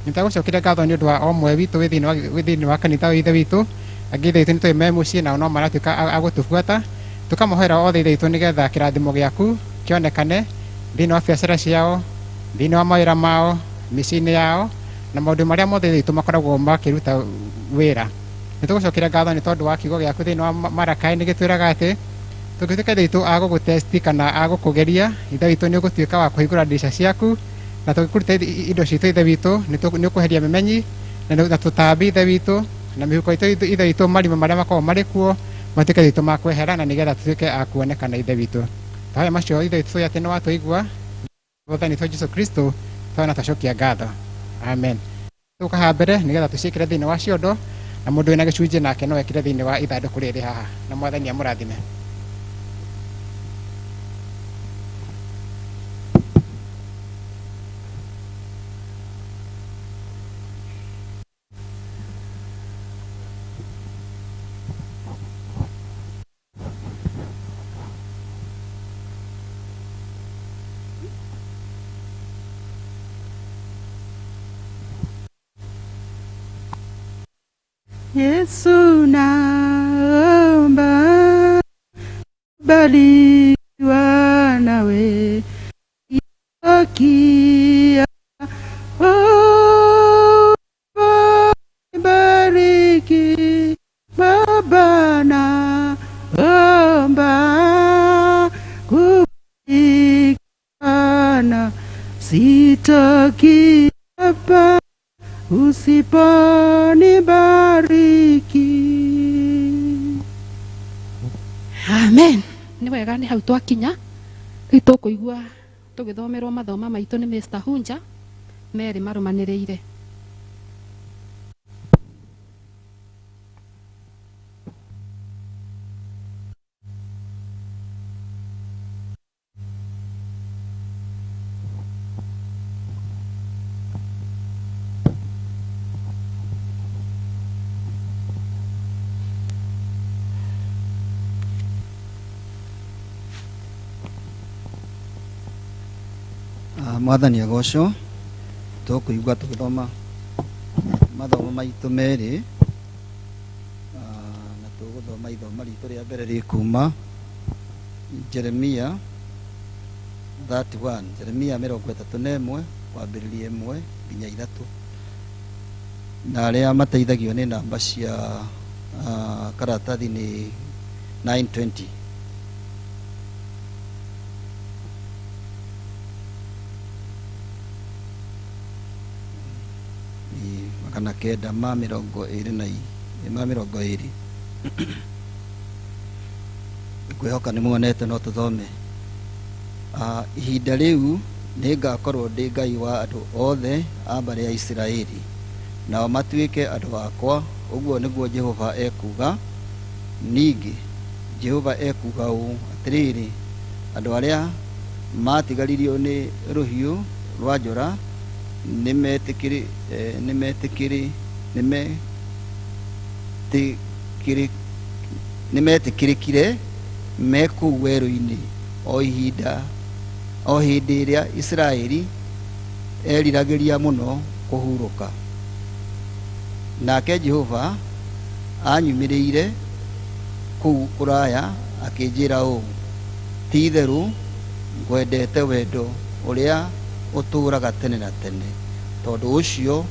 Nĩ tũgũcokeria ngatho nĩ ũndũ wa omwe witũ wĩ thĩinĩ wa kanitha ũyũ ithe witũ. Angĩ ithe witũ nĩ tũĩ me mũciĩ nao no maratuĩka a gũtũbuata, tũkamũhoera othe ithe witũ nĩgetha kĩrathimo gĩaku kĩonekane thĩinĩ wa biacara ciao, thĩinĩ wa mawĩra mao, mĩciĩ-inĩ yao na maũndũ marĩa mothe ithe witũ makoragwo makĩruta wĩra. Nĩ tũgũcokeria ngatho nĩ tondũ wa kiugo gĩaku thĩinĩ wa Marakaĩ nĩ gĩtwĩraga atĩ tũngĩtuĩka ithe witũ a gũgũtesti kana a gũkũgeria, ithe witũ nĩ ũgũtuĩka wa kũhingũra ndirica ciaku, na tũgĩkũruta indo citũ ithe witũ nĩ ũkũheria mĩmenyi na tũtambi ithe witũ na mĩhuko itũ ithe witũ, marima marĩa makoragwo marĩ kuo matuĩke ithe witũ ma kwehera na nĩgetha tũtuĩke a kuonekana ithe witũ. Tahoya macio ithe witũ atĩ nĩ watũigua Mwathani witũ Jesũ Kristo twana tũcokia ngatho. Amen. Tũka haha mbere nĩgetha tũciĩkĩre thĩinĩ wa ciondo na mũndũ wĩna gĩcunjĩ nake no ekĩre thĩinĩ wa ithandũkũ rĩrĩ haha na Mwathani amũrathime. Yesu naomba barikiwa nawe Ikia bariki Baba naomba kupatikana sitaki hapa usiponibariki. Amen. Nĩ wega nĩ hau twakinya rĩu tũkũigua tũgĩthomerwo mathoma maitũ nĩ Mr. Hunja merĩ marũmanĩrĩire. Mwathani agocwo tũkũigua tũgĩthoma mathomo maitũ merĩ na tũgũthoma ithomo ritũ rĩa mbere rĩkuma Jeremia 31, Jeremia 31 kwambĩrĩria 1 nginya 3, na arĩa mateithagio nĩ namba cia karatathi nĩ 920. kana kenda ma 20 ngwĩhoka nĩ muonete no tũthome. Ihinda rĩu nĩ ngakorwo ndĩ Ngai wa andũ othe a mbarĩ ya Isiraeli, nao matuĩke andũ akwa, ũguo nĩguo Jehova ekuga. Ningĩ Jehova ekuga ũũ atĩrĩrĩ, andũ arĩa matigaririo nĩ rũhiũ rwa njora nĩmetĩkĩrĩkire me kũu werũ-inĩ o hĩndĩ ĩrĩa Isiraeli eriragĩria mũno kũhurũka. Nake Jehova anyumĩrĩire kũu kũraya akĩnjĩra ũũ, ti-itherũ ngwendete wendo ũrĩa ũtũũraga tene na tene, tondũ ũcio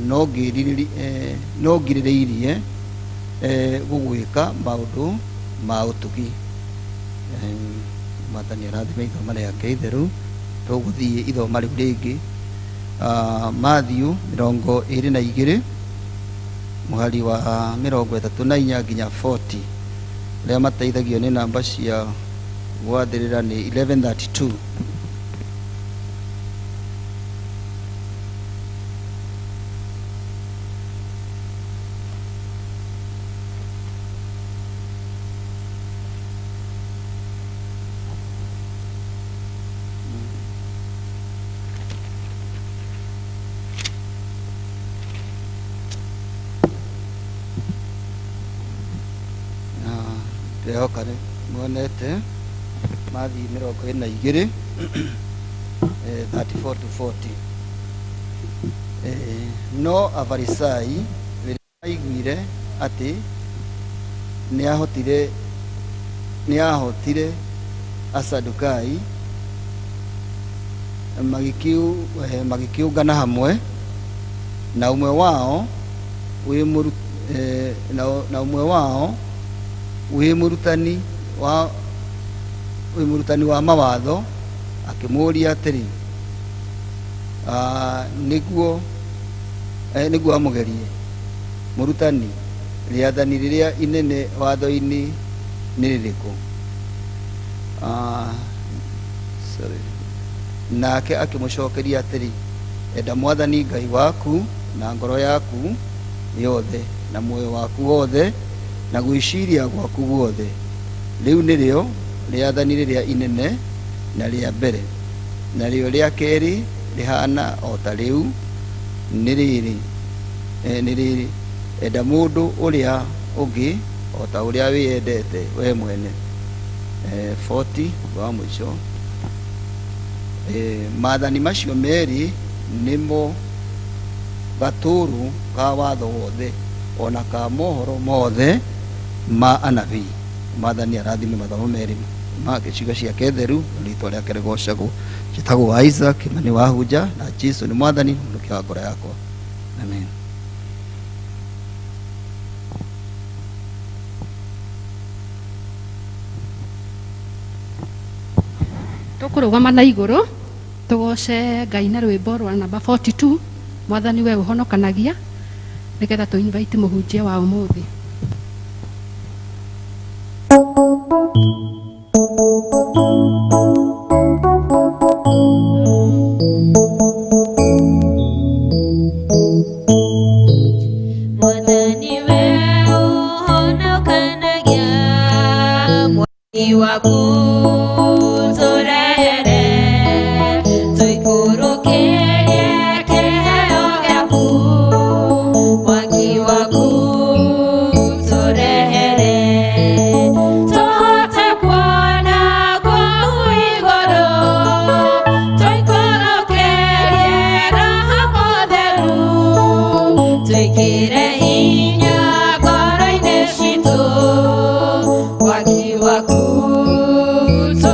no ngirĩrĩirie gũgwĩka maũndũ ma ũtugi. Mwathani arathime ithoma rĩake itheru. Tũgũthiĩ ithoma rĩu rĩngĩ, Mathayo 22 mũhari wa 34 nginya 40, rĩa mateithagio nĩ namba cia gwathĩrĩra nĩ 1132. Ndĩrehoka nĩ muonete Mathayo 22 34 to 40. No Afarisai rĩrĩa maiguire atĩ nĩahotire Asadukai magĩkĩũngana hamwe, na ũmwe wao wĩ mũrutani wa mawatho akĩmũũria atĩrĩ, nĩguo amũgerie, mũrutani, rĩathani rĩrĩa inene watho-inĩ nĩ rĩrĩkũ? Nake akĩmũcokeria atĩrĩ, enda Mwathani Ngai waku na ngoro yaku yothe na muoyo waku wothe na gwĩciria gwaku guothe. Rĩu nĩrĩo rĩathani rĩrĩa inene na rĩa mbere. Narĩo rĩa kerĩ rĩhana o ta rĩu, nĩ rĩrĩ, enda mũndũ ũrĩa ũngĩ o ta ũrĩa wĩyendete we mwene. 40 wa mũico. Maathani macio merĩ nĩmo gatũrũ ka watho wothe ona ka mohoro mothe ma anabii. Mwathani arathime mathomo merĩ ma gĩcigo ciake theru, rĩtwa rĩake rĩgocagwo. Njĩtagwo Isaac nĩ wahunja, na Jesũ nĩ Mwathani mũhonokia wa ngoro yakwa. Amen. Tũkũrũgama na igũrũ tũgoce Ngai na rwĩmbo rwa namba 42, Mwathani we ũhonokanagia, nĩgetha tũ invite mũhunjia wa ũmũthĩ. Mwathani we ũhonokanagia, Mwathani waku so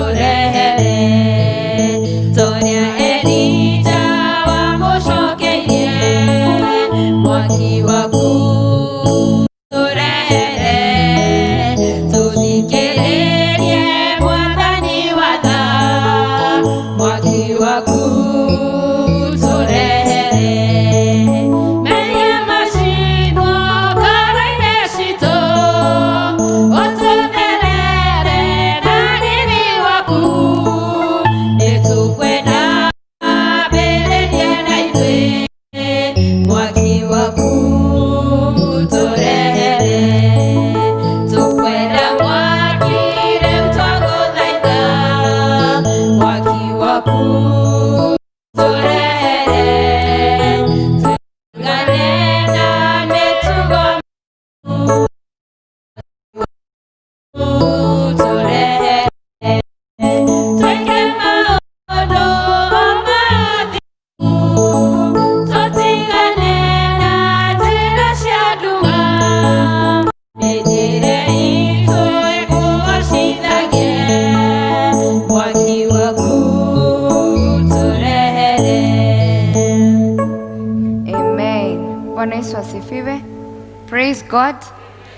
Praise God.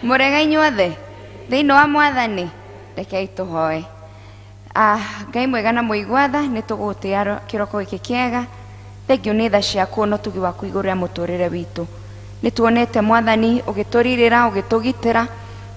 Murega inyuothe thiini wa mwathani rekei tuhoe. Ngai mwega na muigwatha ni tugutia kiroko giki kiega. Thengio ni tha ciaku no tugi waku iguru ya muturire witu. Ni tuonete mwathani ugituririra ugitugitira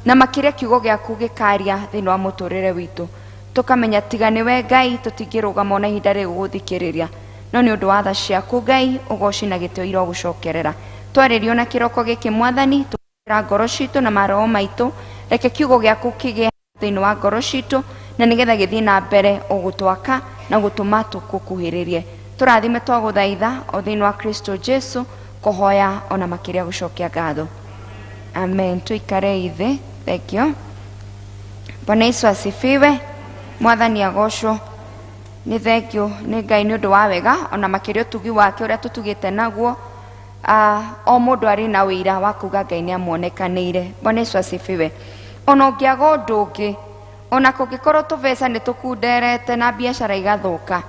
na makiria kiugo giaku gikaria thiini wa muturire witu. Tukamenya tiga ni we Ngai tutingirugama na ihinda ri guguthikiriria. No ni undu wa tha ciaku Ngai ugoci na gitio iro gucokerera. Twaririo na kiroko giki mwathani tukira ngoro citu na maroho maitu reke kiugo giaku kigie thiini wa ngoro citu na nigetha githii na mbere ugutwaka na gutuma tukukuhiririe. Turathime twaguthaitha o thiini wa Kristo Jesu kuhoya ona makiria gucokia ngatho. Amen. Tuikare ithe. Thank you. Bwana Yesu asifiwe. Mwathani agocwo. Ni thank you ni Ngai ni undu wa wega ona makiria tugi wake uria tutugite naguo. O mundu ari na wira wa kuga Ngai ni amuonekanire. Bwana Yesu asifiwe. Ona ungiaga undu ungi ona kungikorwo tubeca ni tukunderete na biashara igathuka,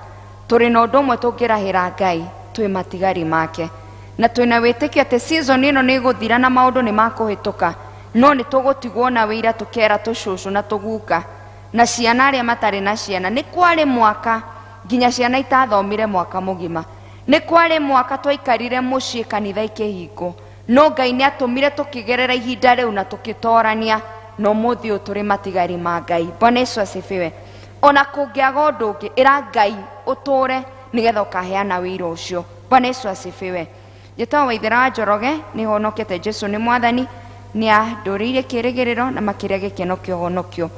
turi na undu umwe tungirahira Ngai twi matigari make na twina witikio ati season ino ni guthira na maundu ni makuhituka, no ni tugutigwo na wira tukera tucucu na tuguka na ciana aria matari na ciana. Ni kwari mwaka nginya ciana itathomire mwaka mugima, ni kwari mwaka twaikarire mucii kanitha ikihingo, no Ngai ni atumire tukigerera ihinda riu na tukitorania no muthi uturi matigari ma Ngai. Bwana Yesu asifiwe. Ona kungiaga undu ungi ira Ngai uture nigetha ukaheana wira ucio. Bwana Yesu asifiwe. Njetawa Waithera wa Njoroge ni honokete Jesu ni mwathani ni anduriire kirigiriro na makiria gikeno kio honokio.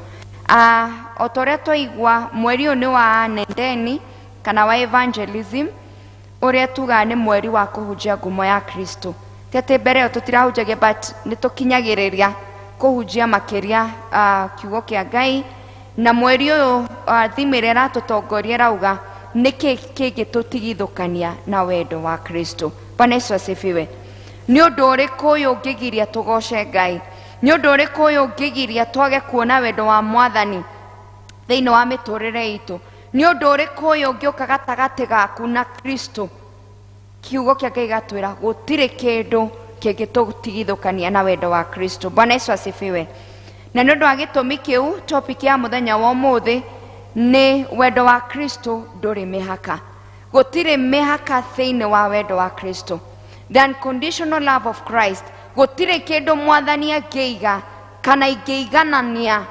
O toria twaigua mweri uyu ni wa nendeni kana wa evangelism uria tuga ni mweri wa kuhunjia ngumo ya Kristo. Tete mbere yo tutirahunjagia but ni tukinyagiriria kuhunjia makiria kiugo kia Ngai na mweri uyu thimire ratutongoria rauga niki kingitutigithukania na wendo wa Kristo. Bwana Yesu asifiwe. Ni undu uriku uyu ungigiria tugoce Ngai? Ni undu uriku uyu ungigiria twage kuona wendo wa mwathani thiini wa miturire itu? Ni undu uriku uyu ungiuka gatagati gaku na Kristo? Kiugo kia Ngai gatwira gutire kindu kingitutigithukania na wendo wa Kristo. Bwana Yesu asifiwe. Na ni undu wa gitumi kiu topic ya muthenya wa umuthi ni wendo wa Kristo nduri mihaka. Gutire mihaka thiini wa wendo wa Kristo. The unconditional love of Christ. Gutire kindu mwathani angiiga kana ingeiganania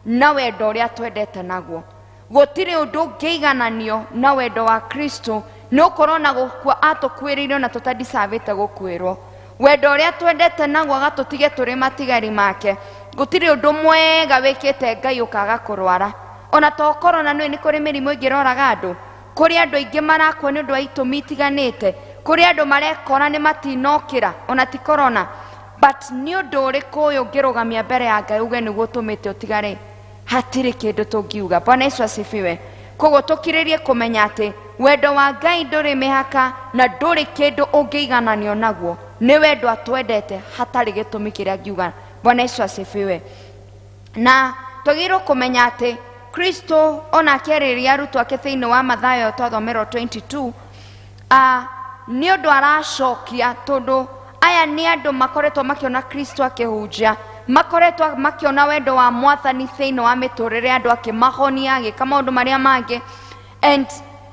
na wendo uria twendete naguo. Gutire undu ungeigananio na wendo wa Kristo no korona gukua atukwiririo na tutadisavite gukwirwo. Wendo uria twendete naguo agatutige turi matigari make. Gutire undu mwega wikite Ngai ukaga kurwara. Ona to korona ni kuri mirimu ingiroraga andu, kuri andu aingi marakwa ni undu wa itumi itiganite, kuri andu marekora ni matinokira ona ti korona, but ni undu uriku uyu ngirugamia mbere ya Ngai uge niguo utumite utigare? Hatire kindu tungiuga. Bwana Yesu asifiwe. Koguo tukiririe kumenya ati wendo wa Ngai nduri mihaka na nduri kindu ungiigananio naguo. Ni wendo atwendete hatari gitumi kiria ngiuga. Bwana Yesu asifiwe. Na tugirwo kumenya ati Kristo ona akiriria arutwo ake thiini wa Mathayo twathomerwo 22 ni undu aracokia tondu aya ni andu makoretwo makiona Kristo akihunjia, makoretwo makiona wendo wa mwathani thiini wa miturire andu akimahonia agika maundu maria mangi, and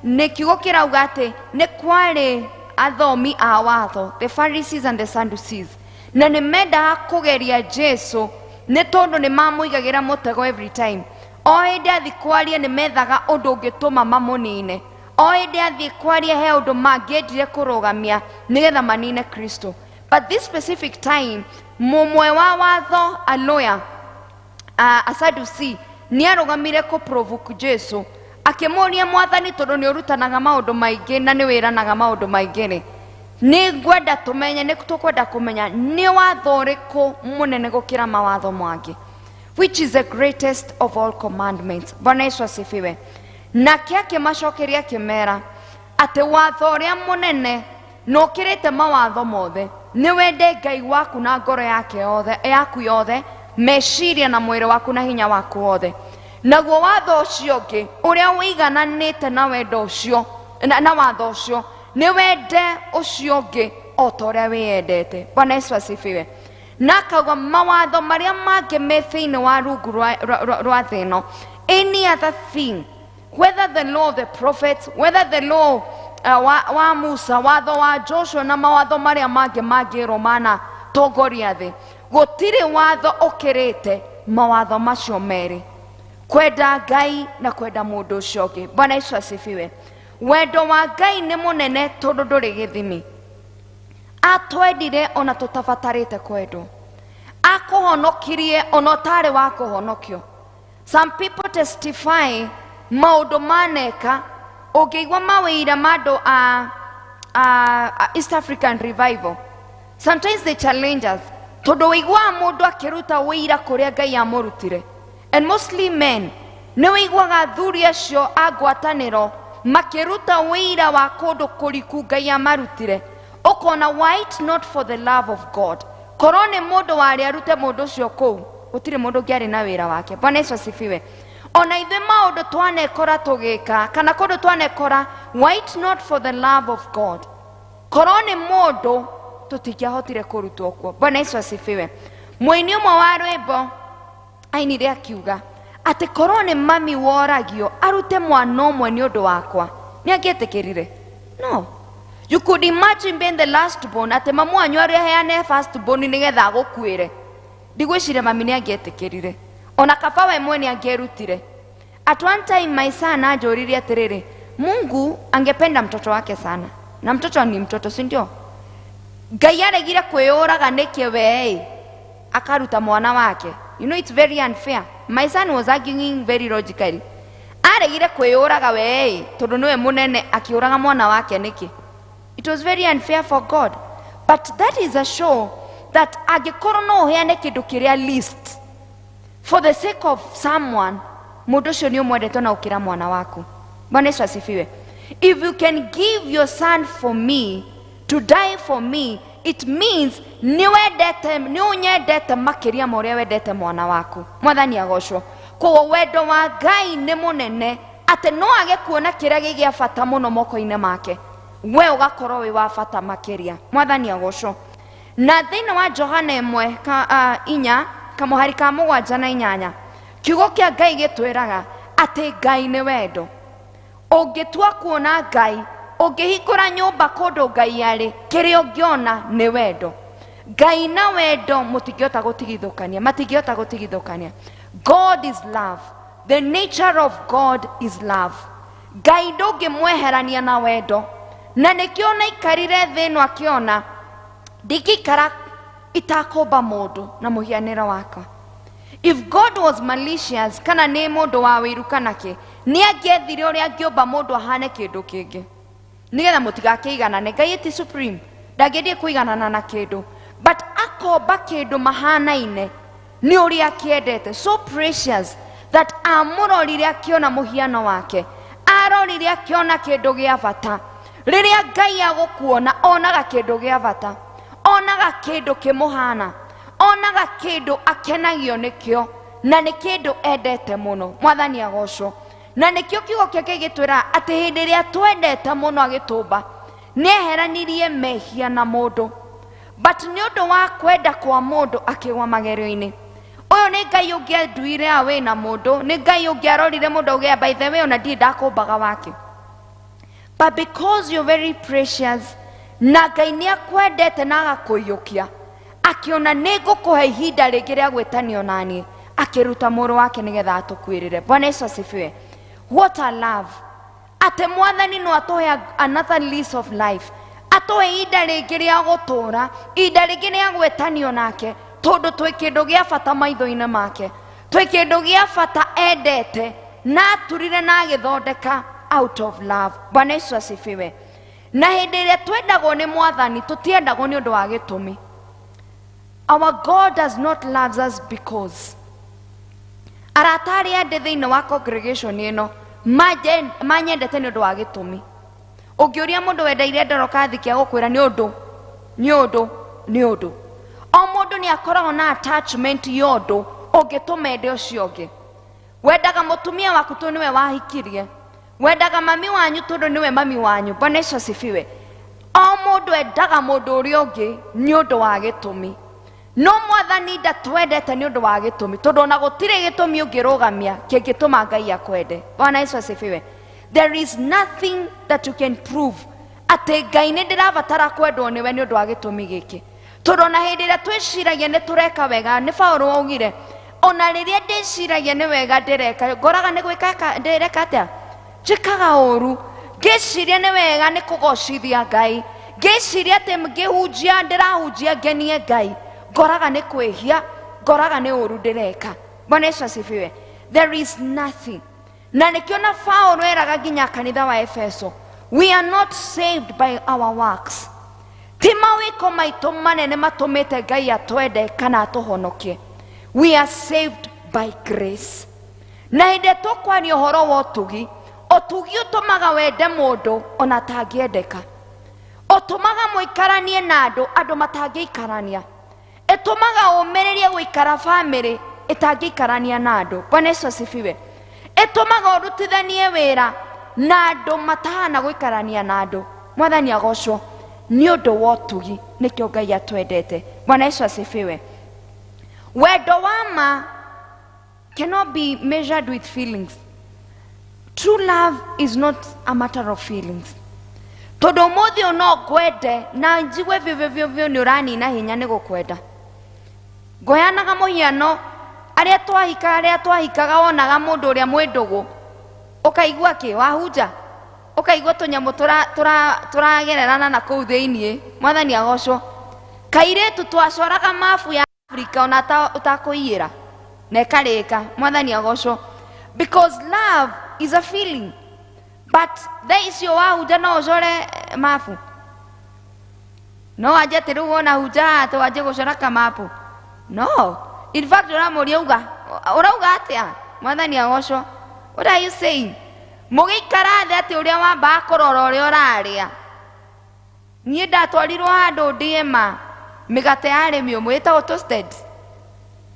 ni kiugo kirauga ati ni kwari athomi a watho, the Pharisees and the Sadducees, na ni mendaga kugeria Jesu ni tondu ni mamuigagira mutego every time. O hindi athi kwaria ni methaga undu ungituma mamunine. O hindi athi kwaria he undu mangiendire kurugamia nigetha manine Kristo. But this specific time mumwe wa watho a lawyer, a Sadducee, ni arugamire ku provoke Jesu akimuria mwathani tondu ni urutanaga maundu maingi na ni wiranaga maundu maingi ni ngwenda tumenye, ni tukwenda kumenya ni watho uriku munene gukira mawatho mangi. which is the greatest of all commandments. Bwana Yesu asifiwe. Nake akĩmacokeria akĩmera atĩ watho ũrĩa mũnene na ũkĩrĩte mawatho mothe nĩ wende Ngai waku na ngoro yaku yothe, meciria na mwĩrĩ waku na hinya waku wothe. Naguo watho ũcio ũngĩ ũrĩa ũigananĩte na wendo ũcio na watho ũcio nĩ wende ũcio ũngĩ o ta ũrĩa wĩyendete. Bwana Yesu asifiwe. Na akauga mawatho marĩa mangĩ me thĩinĩ wa rungu rwa thĩ ĩno, any other thing, whether the law of the prophets, whether the law wa Musa, watho wa Joshua na mawatho marĩa mangĩ mangĩrwo mana tongoria thĩ, gũtirĩ watho ũkĩrĩte mawatho macio merĩ: kwenda Ngai na kwenda mũndũ ũcio ũngĩ. Bwana Yesu asifiwe. Wendo wa Ngai nĩ mũnene tondũ ndũrĩ gĩthimi. Atwendire ona tũtabatarĩte kwendwo, akũhonokirie ona ũtarĩ wa kũhonokio. Some people testify maũndũ maneka, ũngĩigua mawĩira ma andũ a East African Revival, sometimes they challenge us tondũ wĩiguaga mũndũ akĩruta wĩira kũrĩa Ngai amũrutire. And mostly men, nĩ wĩiguaga athuri acio a ngwatanĩro makĩruta wĩira wa kũndũ kũriku Ngai amarutire. Ũkona, were it not for the love of God, korwo nĩ mũndũ warĩ arute mũndũ ũcio kũu, gũtirĩ mũndũ ũngĩarĩ na wĩra wake. Bwana Yesu asifiwe. Ona ithuĩ maũndũ twanekora tũgĩka kana kũndũ twanekora, were it not for the love of God, korwo nĩ mũndũ tũtingĩahotire kũrutwo kuo. Bwana Yesu asifiwe. Mũini ũmwe wa rwĩmbo ainire akiuga atĩ korwo nĩ mami woragio arute mwana ũmwe nĩ ũndũ wakwa, nĩ angĩetĩkĩrire? No. You could imagine being the last born, atĩ mamu wanyu arĩa heane first born nĩgetha agũkuĩre. Ndigwĩciria mami nĩ angĩetĩkĩrire, ona kaba we mwene angĩerutire. At one time my son anjũririe atĩrĩrĩ, Mungu angependa mtoto wake sana, na mtoto ni mtoto, si ndio? Ngai aregire kwĩyũraga nĩkĩ we akaruta mwana wake? You know, it's very unfair. My son was arguing very logically. Aregire kwĩyũraga we tondũ nĩwe mũnene akĩũraga mwana wake nĩkĩ? It was very unfair for God. But that is a show that angĩkorwo no ũheane kĩndũ kĩrĩa least for the sake of someone, mũndũ ũcio nĩ ũmwendete na ũkĩra mwana waku. Bwana Yesu asifiwe. If you can give your son for me, to die for me, it means nĩ ũnyendete makĩria ma ũrĩa wendete mwana waku. Mwathani agocwo. Koguo wendo wa Ngai nĩ mũnene atĩ no age kuona kĩrĩa gĩa bata mũno moko-inĩ make, we ũgakorwo wĩ wa bata makĩria. Mwathani agocwo. Na thĩinĩ wa Johana 1:4 kamũhari ka 7 na 8, kiugo kĩa Ngai gĩtwĩraga atĩ Ngai nĩ wendo. Ũngĩtua kuona Ngai, ũngĩhingũra nyũmba kũndũ Ngai arĩ, kĩrĩa ũngĩona nĩ wendo. Ngai na wendo mũtingĩhota gũtigithũkania. God is love. The nature of God is love. Ngai ndũngĩmweherania na wendo. Na nĩkĩo na ikarire thĩ ĩno akĩona ndingĩikara itakũmba mũndũ na mũhianĩro wakwa. If God was malicious, kana nĩ mũndũ wa wĩru kana kĩ, nĩ angĩethire ũrĩa angĩũmba mũndũ ahane kĩndũ kĩngĩ nĩgetha mũtigakĩiganane. Ngai ti supreme, ndangĩendie kũiganana na kĩndũ, but akomba kĩndũ mahanaine nĩ ũrĩa akĩendete. So precious that amũrorire akĩona mũhiano wake, arorire akĩona kĩndũ gĩa bata. Rĩrĩa Ngai agũkuona onaga kĩndũ gĩa bata, onaga kĩndũ kĩmũhana, onaga kĩndũ akenagio nĩkĩo, na nĩ kĩndũ endete mũno. Mwathani agocwo. Na nĩkĩo kiugo gĩake gĩtwĩra atĩ hĩndĩ ĩrĩa twendete mũno agĩtũmba, nĩ eheranirie mehia na mũndũ, but nĩ ũndũ wa kwenda kwa mũndũ akĩgwa magerio-inĩ. Ũyũ nĩ Ngai ũngĩenduire awĩ na mũndũ, nĩ Ngai ũngĩarorire mũndũ ũgĩa by the way ona ndirĩ ndakũmbaga wake. But because you're very precious, na Ngai nĩ akwendete na agakũiyũkia, akĩona nĩ ngũkũhe ihinda rĩngĩ rĩa gwĩtanio naniĩ, akĩruta mũrũ wake nĩgetha atũkuĩrĩre. Bwana Yesu asifiwe. What a love. Atĩ Mwathani no atũhe another lease of life, atũhe ihinda rĩngĩ rĩa gũtũũra, ihinda rĩngĩ rĩa gwĩtanio nake, tondũ twĩ kĩndũ gĩa bata maitho-inĩ make, twĩ kĩndũ gĩa bata endete na aturire na agĩthondeka out of love. Bwana Yesu asifiwe. Na hĩndĩ ĩrĩa twendagwo nĩ Mwathani tũtiendagwo nĩ ũndũ wa gĩtũmi. Our God does not love us because aratari ande thiini wa congregation ino manyendete ni undu wa gitumi. Ungiuria mundu wendeire ndorokathi kia gukwira ni undu o mundu ni akoragwo na attachment yondu ungitumende ucio ungi. Wendaga mutumia waku tu niwe wahikirie, wendaga mami wanyu tondu niwe mami wanyu. Bwana Yesu asifiwe. O mundu endaga mundu uria ungi ni undu wa gitumi. No Mwathani ndatwendete ni undu wa gitumi, tondu ona gutire gitumi ungirugamia kingituma Ngai akwende. Bwana Yesu asifiwe. There is nothing that you can prove ati Ngai ni ndirabatara kwendwo niwe ni undu wa gitumi giki. Tondu ona hindi ria twiciragia ni tureka wega, ni Paulo augire ona riria ndiciragia ni wega ndireka, ngoraga ni gwika ndireka atia njikaga uru. Ngiciria ni wega ni kugocithia Ngai, ngiciria ati ngihunjia ndirahunjia ngenie Ngai, ngoraga ni kwihia, ngoraga ni uru ndireka. Bwana Yesu asifiwe. There is nothing. Na nikiona Paulo eraga nginya kanitha wa Efeso, we are not saved by our works. Ti mawiko maitu manene matumite Ngai atwende kana atuhonokie. We are saved by grace. Na hinde tukwaria uhoro wa utugi, utugi utumaga wende mundu ona tangiendeka, utumaga muikaranie na andu matangiikarania, itumaga umiririe guikara family itangiikarania na andu. Bwana Yesu asifiwe. Itumaga urutithanie wira na andu matahana guikarania na andu. Mwathani agocwo ni undu wa utugi nikio Ngai atwendete. Bwana Yesu asifiwe. Wendo wa ma cannot be measured with feelings. True love is not a matter of feelings. Todo muthi no kwende na njigwe vivyo ni urani na hinya ni gukwenda. Ngoyanaga muhiano aria twahikaga wonaga mundu uria mwendugu ukaigua ki wahunja, ukaigua tunyamu turagererana na kuu thiini. Mwathani agocwo. Kairetu twacoraga mafu ya Afrika ona utakuiyira na ikarika. Mwathani agocwo. Because love is a feeling, but there is your wahunja no ucore mafu, no aje tiru wona hunja to aje gucora kamapu. No, in fact uramuria urauga atia. Mwathani agocwo. What are you saying? Mugikara thi ati uria wamba kurora uria uraria. Nie ndatwarirwo handu ndiema migate yari miumu itago toasted,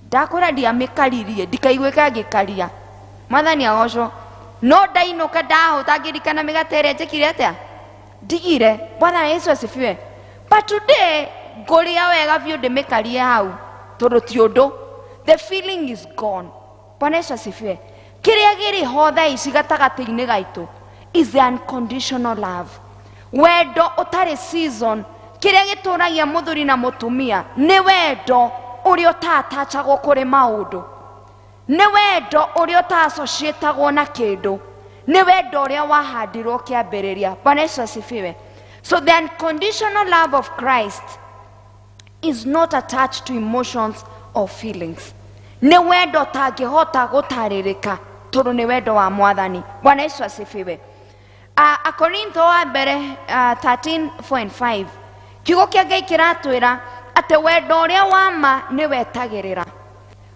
ndakora ndia mikaririe ndikaigwika ngikaria. Mwathani agocwo. No ndainuka ndahuta ngirikana migate iria njikire atia ndigire. Bwana Yesu asifiwe. But today nguria wega biu ndimikarie hau tondu ti undu, the feeling is gone. Bwana Yesu asifiwe. Kiria giri hotha ici gatagati-ini gaitu is the unconditional love. Wendo utari season. Kiria gituragia muthuri na mutumia ni wendo uria utatachagwo kuri maundu, ni wendo uria utaasociatagwo na kindu, ni wendo uria wahandirwo kiambiriria. Bwana Yesu asifiwe. So the unconditional love of Christ is not attached to emotions or feelings. Ni wendo utangihota gutaririka tondu ni wendo wa Mwathani. Bwana Yesu asifiwe. Akorintho wa mbere 13:4-5 kiugo kia Ngai kiratwira ati wendo uria wa ma ni wetagirira,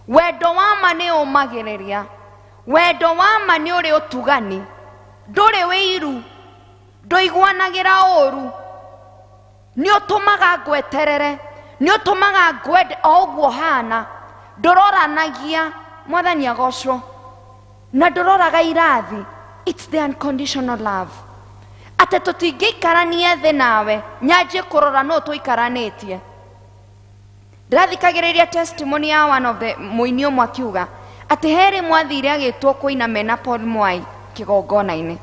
wendo wa ma ni umagiriria, wendo wa ma ni uri utugani, nduri wiru, nduiguanagira uru, ni utumaga ngweterere, ni utumaga ngwende o uguo hana, nduroranagia. Mwathani agocwo. Na nduroraga irathi. It's the unconditional love. Ate tutingiikarania thi nawe nyanjie kurora no tuikaranitie. Ndirathikagiriria testimony ya one of the muini umwe akiuga ati heri mwathire agitwo kuina mena Paul Mwai kigongona-ini.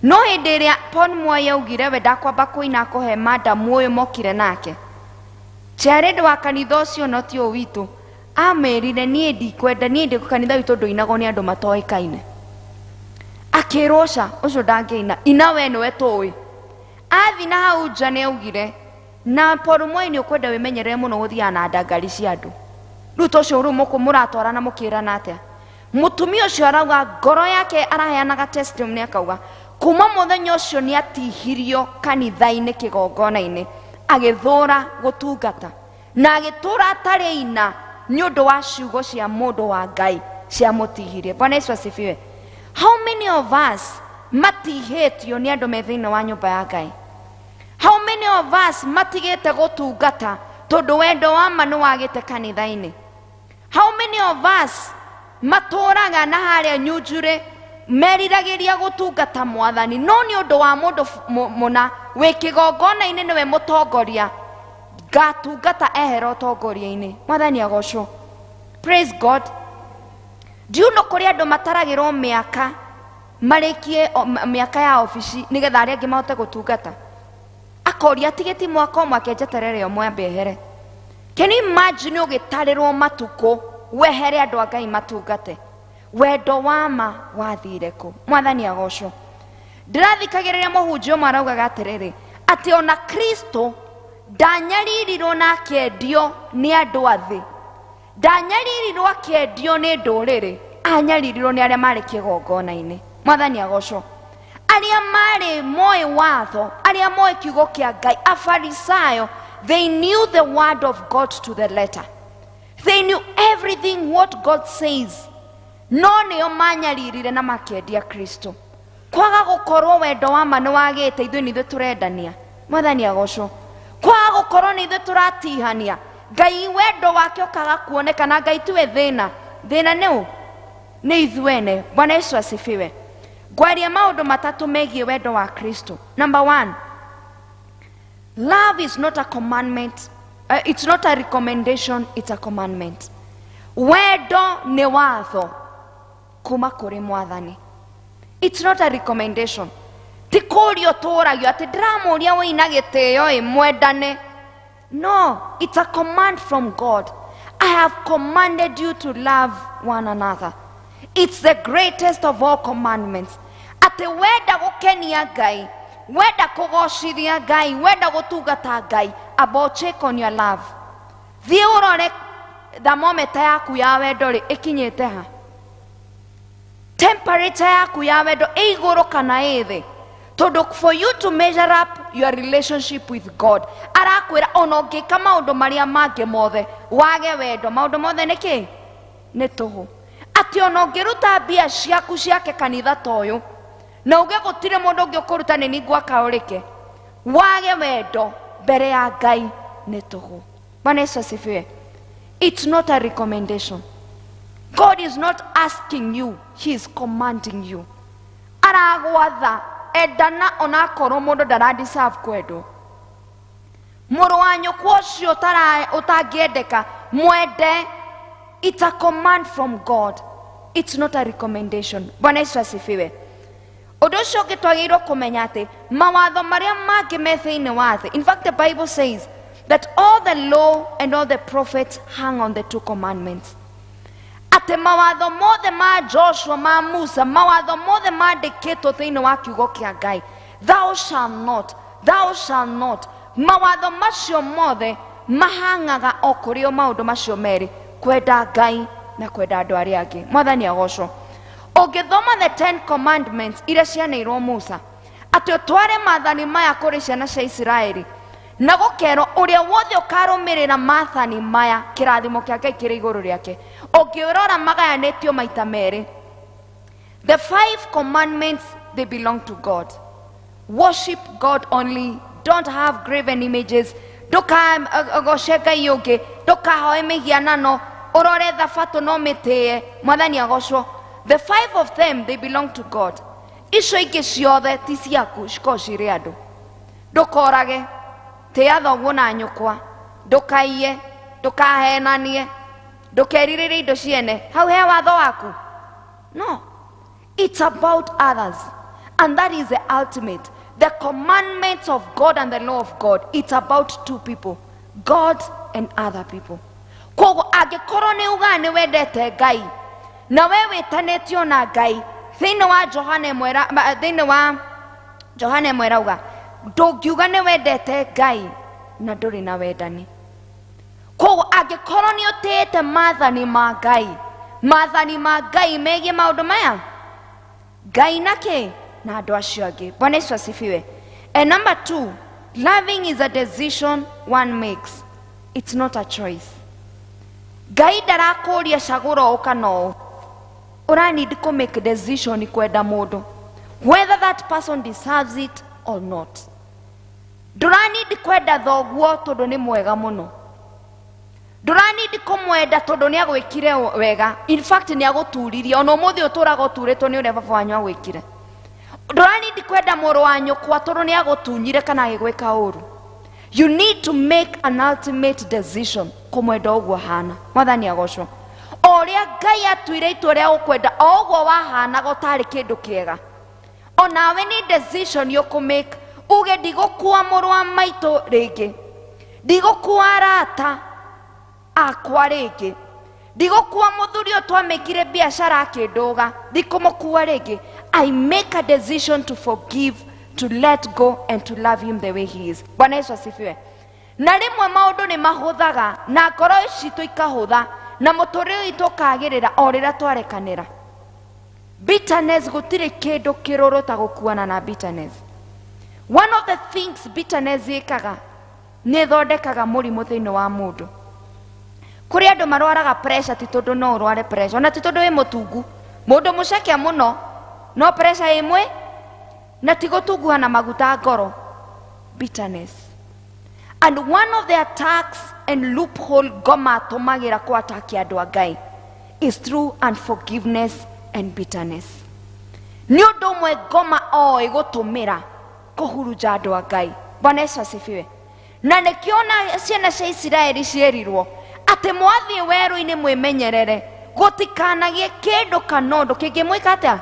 No hindi iria Paul Mwai augire we ndakwamba kuina kuhe madam uyu mokire nake, Jared wa kanitha ucio no ti o witu amerire nie ndikwenda nie ndi kanitha witu nduinagwo ni andu matoikaine. Akirosha ucio ndangeina ina we niwe tuwi. Athi na hau nja ni augire na Paul Mwai ni ukwenda wimenyerere muno guthia na ndangari cia andu. Riu tucio ru muratwarana mukirana atia. Mutumia ucio arauga ngoro yake araheanaga testimony akauga kuma muthenya ucio ni atihirio kanitha-ini kigongona-ini agithura gutungata na agitura atari ina ni undu wa ciugo cia mundu wa Ngai. ciamũtihirie. Bwana Yesu asifiwe. How many of us matihĩtio nĩ andũ me thĩinĩ wa nyũmba ya Ngai? How many of us matigĩte gũtungata tondũ wendo wa ma nĩ wagĩte kanitha-inĩ? How many of us matũraga na harĩa nyunjure meriragĩria gũtungata Mwathani no nĩ ũndũ wa mũndũ mũna wĩ kĩgongona-inĩ nĩwe mũtongoria ngatungata ehera ũtongoria-inĩ? Mwathani agocwo. Praise God. Do you know kũrĩ andũ mataragĩrwo mĩaka marĩkie mĩaka ya ofici nĩgetha arĩa angĩ mahote gũtungata? Akoria tigiti mwaka ũmwe akenjeterere ũmwe ambe ehere. Can you imagine ũgĩtarĩrwo matukũ wehere andũ a Ngai matungate? Wendo wa ma wathire kũ? Mwathani agocwo. Ndĩrathikagĩrĩria mũhunjia ũmwe araugaga atĩrĩrĩ atĩ ona Kristo ndanyaririrwo na akĩendio nĩ andũ a thĩ, ndanyaririrwo akĩendio nĩ ndũrĩrĩ, anyaririrwo nĩ arĩa marĩ kĩgongona-inĩ. Mwathani agocwo. Arĩa marĩ moĩ watho, arĩa moĩ kiugo kĩa Ngai, a Farisayo, they knew the word of God to the letter. They knew everything what God says. No nĩo manyaririre na makĩendia Kristo. Kwaga gũkorwo wendo wa ma nĩ wagĩte, ithuĩ tũrendania. Mwathani agocwo. Kwaga gũkorwo nĩ ithuĩ tũratihania. Ngai wendo wake ũkaga kuonekana. Ngai tiwe thĩna. Thĩna nĩ ũ? Nĩ ithuĩ ene. Bwana Yesu asifiwe. Ngwaria maũndũ matatũ megiĩ wendo wa Kristo. Number 1, love is not a commandment. It's not a recommendation, it's a commandment. Wendo nĩ watho kuma kũrĩ Mwathani. It's not a recommendation. Ti kũũrio tũũragio atĩ ndĩramũria wĩna gĩtĩo mwendane. No, it's a command from God. I have commanded you to love one another. It's the greatest of all commandments. Ate wenda gũkenia Ngai, wenda kũgocithia Ngai, wenda gũtungata Ngai, about check on your love. Thiĩ ũrore thermometer yaku ya wendo rĩ ĩkinyĩte ha? Temperature yaku ya wendo ĩ igũrũ kana ĩ thĩ? Tondũ for you to measure up your relationship with God, arakwĩra ona ũngĩka maũndũ marĩa mangĩ mothe wage wendo, maũndũ mothe nĩ kĩ? Nĩ tũhũ. Ati ona ũngĩruta mbia ciaku ciake kanitha ta ũyũ na uge gũtirĩ mũndũ ũngĩ ũkũruta nĩ ni gwaka ũrĩke, wage wendo mbere ya Ngai nĩ tũhũ. Bwana Yesu asifiwe. It's not a recommendation. God is not asking you, he is commanding you. Aragwatha endana ona akorwo mũndũ ndaradeserve kwendwo. Mũrũ wa nyũkwa ũcio ũtangĩendeka mwende. It's a command from God. It's not a recommendation. Bwana Yesu asifiwe. Ũndũ ũcio ũngĩ twagĩrĩirwo kũmenya atĩ mawatho marĩa mangĩ me thĩinĩ wa thĩ. In fact, the Bible says that all the law and all the prophets hang on the 2 commandments. Atĩ mawatho mothe ma Joshua, ma Musa, mawatho mothe mandĩkĩtwo thĩinĩ wa kiugo kĩa Ngai. Thou shall not, thou shall not. Mawatho macio mothe mahangaga o kũrĩ o maũndũ macio merĩ, kwenda Ngai na kwenda andũ arĩa angĩ. Mwathani agocwo. Ũngĩthoma the 10 commandments iria cianeirwo Musa, atĩ ũtware maathani maya kũrĩ ciana cia Isiraeli, na gũkerwo ũrĩa wothe ũkarũmĩrĩra maathani maya kĩrathimo kĩa Ngai kĩrĩ igũrũ rĩake. Ũngĩrora magayanĩtio maita merĩ. The 5 commandments, they belong to God. Worship God only. Don't have graven images. Ndũkagoce Ngai ũngĩ. Ndũkahoe mĩhianano. Ũrore thabatũ no mĩtĩe. Mwathani agocwo. The 5 of them, they belong to God. Icio ingĩ ciothe ti ciaku, cikorwo cirĩ andũ. Ndũkorage. Tĩa thoguo na nyũkwa. Ndũkaiye. Ndũkahenanie. Ndũkerirĩrie indo ciene. Hau he watho waku? No. It's about others. And that is the ultimate. The commandments of God and the law of God. It's about 2 people. God and other people. Koguo angĩkorwo nĩ uga nĩ wendete Ngai na we wĩtanĩtio na Ngai, thĩinĩ wa Johana mwera ndũngiuga nĩ wendete Ngai na ndũrĩ na wendani. Koguo angĩkorwo nĩ ũtĩĩte maathani ma Ngai, maathani ma Ngai megiĩ maũndũ maya, Ngai nake na andũ acio angĩ. Bwana Yesu asifiwe. And number 2, loving is a decision one makes. It's not a choice. Ngai ndarakũria cagũra ũka no. ura need to make decision kwenda mundu whether that person deserves it or not. Ndura need kwenda thoguo tondu ni mwega muno. Ndura need kumwenda tondu ni agwikire wega. In fact ni aguturirie ono muthi uturaga uturitwo ni ure baba wanyu agwikire. Ndura need kwenda muru wa nyukwa tondu ni agutunyire kana agigwika uru. You need to make an ultimate decision kumwenda uguo hana. Mwathani agocwo. Oria Ngai atuire itua ria ukwenda oguo wahanaga utari kindu kiega. Onawe ni decision you make. Uge ndigukua muru wa maitu ringi, ndigukua arata akwa ringi, ndigukua muthuri o twamekire biashara akinduga, ndikumukua ringi. I make a decision to forgive, to let go and to love him the way he is. Bwana Yesu asifiwe. Na rimwe maundu ni mahuthaga na ngoro citu ikahutha na muturire witu kagirira o rira twarekanira. Bitterness gutire kindu kiruru ta gukuana na bitterness. One of the things bitterness ikaga ni thondekaga murimu thiini wa mundu. Kuri andu marwaraga pressure ti tondu no urware pressure na ti tondu wi mutungu. Mundu mucekia muno no pressure imwe na ti gutunguha na maguta ngoro. Bitterness. And one of the attacks and loophole goma tumagira ku attack andu a Ngai is through unforgiveness and bitterness. Ni undu mwe goma o igutumira kuhuruja andu a Ngai. Bwana Yesu asifiwe. Na nikiona ciana cia Israeli cierirwo ati mwathie weru-ini mwimenyerere gutikanagie kindu kanondu kingimwika atia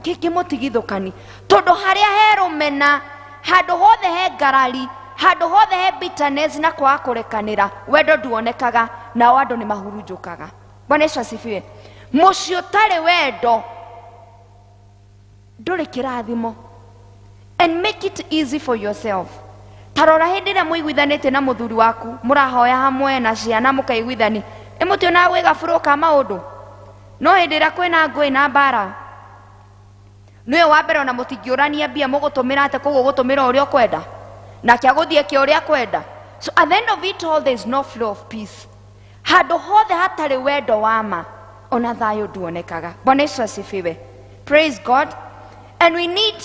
kingimutigithukani tondu haria he rumena handu hothe he ngarari handu hothe he bitterness na kwa kurekanira wendo nduonekaga na andu ni mahurunjukaga. Bwana Yesu asifiwe. Muci utari wendo nduri kirathimo. And make it easy for yourself. Tarora hindi na muiguithanite na muthuri waku murahoya hamwe na ciana mukaiguithani imutiona gwiga furuka maundu no hindi ra kwina ngui na bara niwe wa mbere na mutingiurania mbia mugutumira ate koguo gutumira uria kwenda na kia guthie kia uria kwenda. So at the end of it all there is no flow of peace. Handu hothe hatari wendo wama ona thayo nduonekaga. Bwana Yesu asifiwe. Praise God. And we need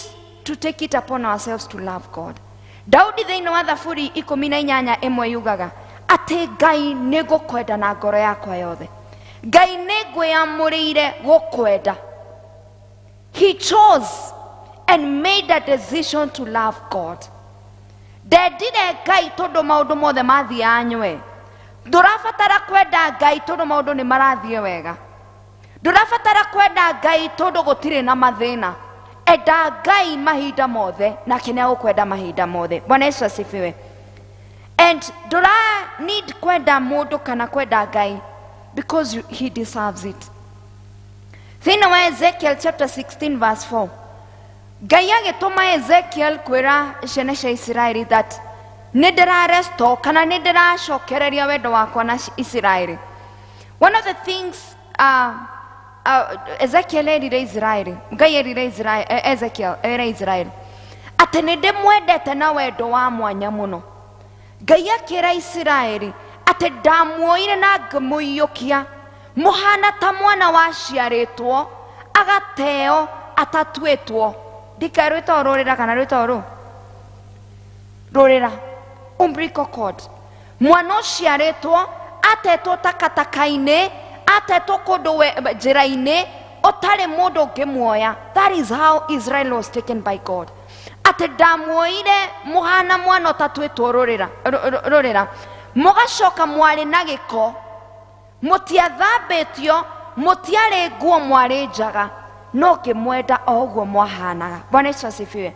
to take it upon ourselves to love God. Daudi thiini wa Thaburi 18:1 yugaga ati Ngai nigukwenda na ngoro yakwa yothe. Ngai nigwiyamurire gukwenda. He chose and made a decision to love God. Ndendire Ngai tondu maundu mothe mathie anywe. Ndurabatara kwenda Ngai tondu maundu ni marathie wega. Ndurabatara kwenda Ngai tondu gutire na mathina. Enda Ngai mahinda mothe na kine ukwenda mahinda mothe. Bwana Yesu asifiwe. And ndura need kwenda mundu kana kwenda Ngai because he deserves it. Thiini wa Ezekiel chapter 16 verse 4. Ngai agituma Ezekiel kwira ciana cia Israeli that nindira restore kana nindira cokereria wendo wakwa na Israeli. One of the things Ezekiel erire Israeli, Ngai erire Israeli, Ezekiel erire Israeli ati nindimwendete na wendo wa mwanya muno. Ngai akira Israeli ati ndamuoire na ngamuiyukia muhana ta mwana waciaritwo agateo atatwitwo. Ndikarwita rurira kana rwita ru rurira umbilical cord. Mwana uciaritwo atetwo takataka-ini atetwo kundu njira-ini utari mundu ungimuoya. That is how Israel was taken by God. Ati ndamuoire muhana mwana utatwitwo rurira mugacoka mwari na giko mutiathambitio mutiari nguo mwari njaga no ngimwenda o uguo mwahanaga. Bwana Yesu asifiwe.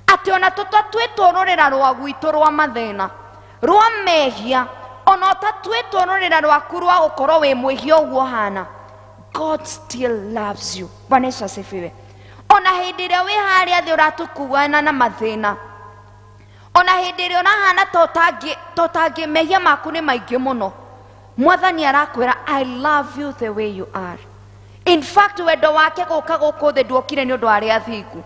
Ati ona tutatwitwo rurira rwa gwitu rwa mathina rwa mehia ona utatwitwo rurira rwaku rwa gukorwo wi mwihia uguo hana. God still loves you. Bwana Yesu asifiwe. Ona hindi iria wi haria thi uratukuana na mathina ona hindi iria unahana totangi mehia maku ni maingi muno Mwathani arakwira I love you the way you are. In fact wendo wake guka guku thi nduokire ni undu wa aria athingu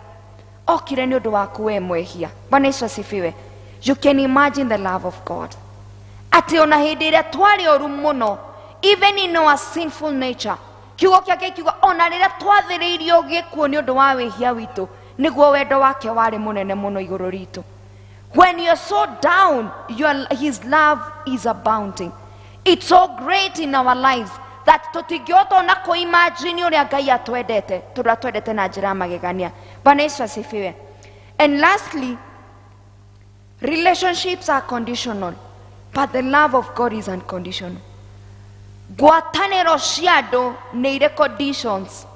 okire ni undu waku we mwehia. Bwana Yesu asifiwe. You can imagine the love of God. Ati ona hindi iria twari oru muno even in our sinful nature kiugo kĩake kiuga ona rĩrĩa twathĩrĩirio gĩkuũ nĩ ũndũ wa wĩhia witũ nĩguo wendo wake warĩ mũnene mũno igũrũ ritũ. When you're so down, his love is abounding. It's so great in our lives that tũtingĩhota ona kũimagine ũrĩa Ngai atwendete, tondũ atwendete na njĩra magegania. Bwana Yesu asifiwe. And lastly, relationships are conditional, but the love of God is unconditional. Ngwatanĩro cia andũ nĩ irĩ conditions.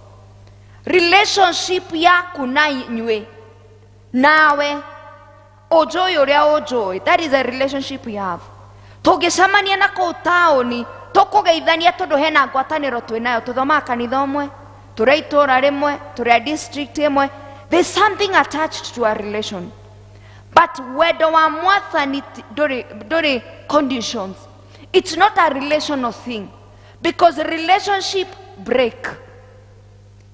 Relationship yaku na inyuĩ nawe ũnjũĩ ũrĩa ũnjũĩ, that is a relationship you have. Tũngĩcemania na kũu taũni tũkũgeithania tondũ hena ngwatanĩro twĩnayo, tũthomaga kanitha ũmwe, tũrĩ itũũra rĩmwe, tũrĩ district ĩmwe. There's something attached to a relation. But wendo wa Mwathani ndũrĩ conditions. It's not a relational thing, because relationship break.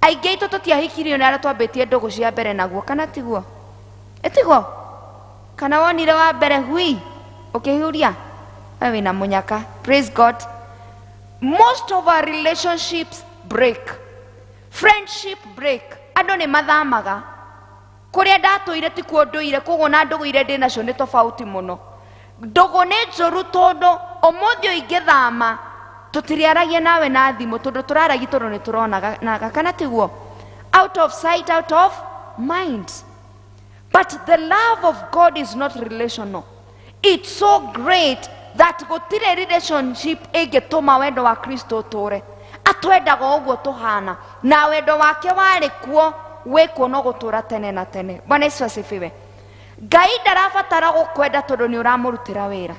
Aingĩ aitũ tũtiahikirio nĩ arĩa twambĩtie ndũgũ cia mbere naguo, kana tiguo? Etiguo? Kana wonire wa mbere hui ũkĩhuria wewe na mũnyaka? Praise God. Most of our relationships break. Friendship break. Andũ nĩ mathamaga. Kũrĩa ndatũire ti kuo ndũire, koguo na ndũgũ iria ndĩ nacio nĩ tofauti mũno. Ndũgũ nĩ njũru tondũ ũmũthĩ ingĩthama tũtiriaragia nawe na thimũ tondũ tũraragi tondũ nĩ tũronaga, kana tiguo? Out of sight, out of mind. But the love of God is not relational. It's so great that gũtirĩ relationship ĩngĩtũma wendo wa Kristo ũtũre. Atwendaga ũguo tũhana, na wendo wake warĩ kuo wĩkuo no gũtũra tene na tene. Bwana Yesu asifiwe. Ngai ndarabatara gũkwenda tondũ nĩ ũramũrutĩra wĩra.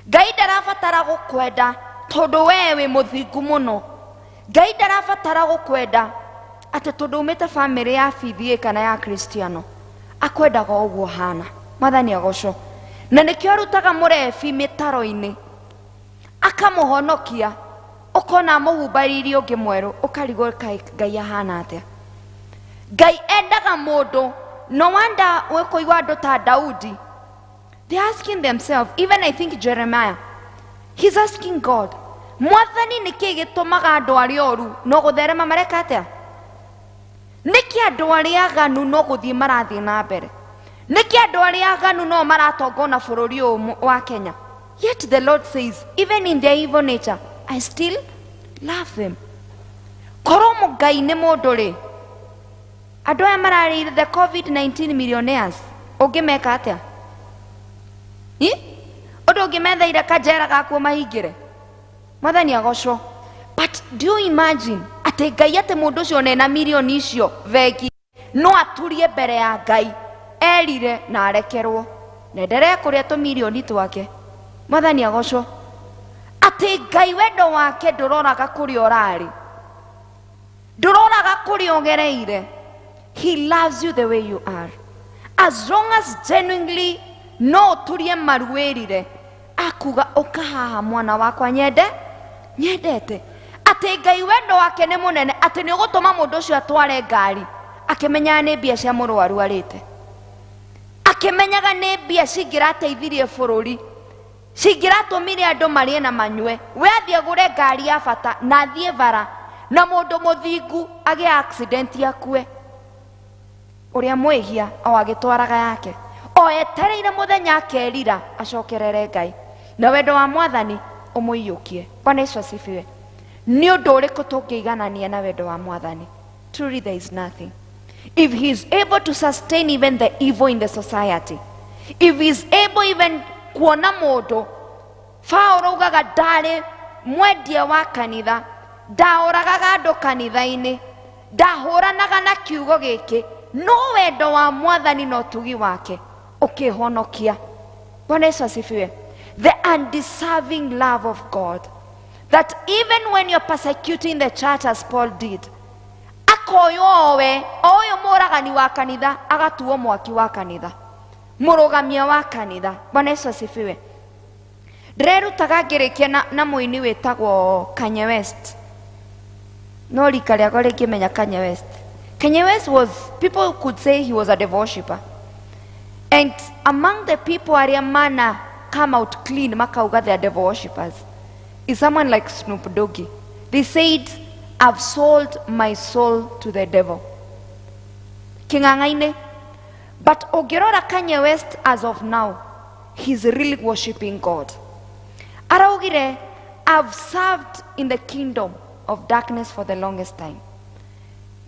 Ngai ndarabatara gũkwenda tondũ wee wĩ mũthingu mũno. Ngai ndarabatara gũkwenda atĩ tondũ umĩte family ya PCEA kana ya Kristiano. Akwendaga ũguo hana. Mwathani agocwo. Na nĩkĩo arutaga mũrebi mĩtaro-inĩ akamũhonokia, ũkona mũhumbarĩrie ũngĩ mwerũ, ũkarigwo Ngai ahana atĩa. Ngai endaga mũndũ. No wonder wekũigua andũ ta Daudi, they're asking themselves, even I think Jeremia, he's asking God, Mwathani nĩkĩ gĩtũmaga andũ arĩa oru no gũtherema mareka atĩa? Nĩkĩ andũ arĩa aganu no gũthiĩ marathiĩ na mbere? Nĩkĩ andũ arĩa aganu no maratongona bũrũri ũyũ wa Kenya? Yet the Lord says, even in their evil nature, I still love them. Korwo Ngai nĩ mũndũ rĩ, andũ aya mararĩire the COVID-19 millionaires, ũngĩmeka atĩa? Ũndũ ũngĩmetheire kanjera gakuo mahingĩre? Mwathani agocwo. But do you imagine atĩ Ngai atĩ mũndũ ũcio nena mirioni icio vengi no aturie mbere ya Ngai erire na arekerwo na endelee kũrĩa tũmirioni twake? Mwathani agocwo. Atĩ Ngai wendo wake ndũroraga kũrĩa ũrarĩ, ndũroraga kũrĩa ũgereire. He loves you the way you are. As long as genuinely no turie maruĩrire akuga ũkahaha mwana wakwa nyendete. Atĩ Ngai wendo wake nĩ mũnene atĩ nĩ ũgũtũma mũndũ ũcio atware ngari akĩmenyaga nĩ mbia cia mũrwaru arĩte, akĩmenyaga nĩ mbia cingĩrateithirie bũrũri, cingĩratũmire andũ marĩe na manyue. We athiĩ agũre ngari ya bata na athiĩ bara na mũndũ mũthingu agĩe accident akue, ũrĩa mwĩhia o agĩtwaraga yake, o etereire mũthenya akerira acokerere Ngai, na wendo wa Mwathani ũmũiyũkie. Bwana Yesu asifiwe. Nĩ ũndũ ũrĩkũ tũngĩiganania na wendo wa Mwathani? Truly there is nothing. If he is able to sustain even the evil in the society, if he is able even kuona mũndũ, Paulo ugaga ndarĩ mwendia wa kanitha, ndaũragaga andũ kanitha-inĩ, ndahũranaga na kiugo gĩkĩ, no wendo wa Mwathani no tugi wake ũkĩhonokia. Bwana Yesu asifiwe. The undeserving love of God, that even when you're persecuting the church as Paul did, akoyowe oyo mũragani wa kanitha agatuo mwaki wa kanitha, mũrũgamia wa kanitha. Bwana Yesu asifiwe. Ndĩrerutaga ngĩrĩkia na mũini wĩtagwo Kanye West. No rika rĩakwa rĩngĩmenya Kanye West. Kanye West was, people could say he was a devil worshipper. And among the people arĩa mana come out clean makauga they are devil worshippers is someone like Snoop Doggy. They said I've sold my soul to the devil. King'ang'aine. But Ogirora Kanye West as of now, he's really worshiping God. Araugire, I've served in the kingdom of darkness for the longest time.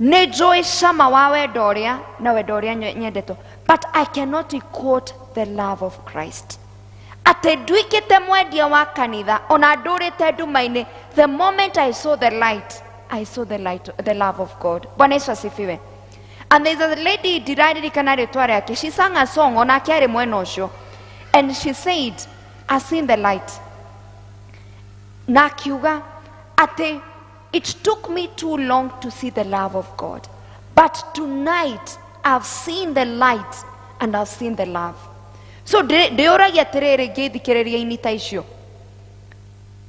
Nejoy shama wawe doria na we doria nyedeto. But I cannot quote the love of Christ. Ate duikete mwedia wa kanitha ona dorete dumaine. The moment I saw the light, the love of God. Bwana Yesu asifiwe. And there's a lady dirided ikaretware yake. She sang a song on akere mweno sho. And she said, I seen the light. Na kiuga ate it took me too long to see the love of God. But tonight I've seen the light and I've seen the love. So deora yaterere gethikereria inita icio.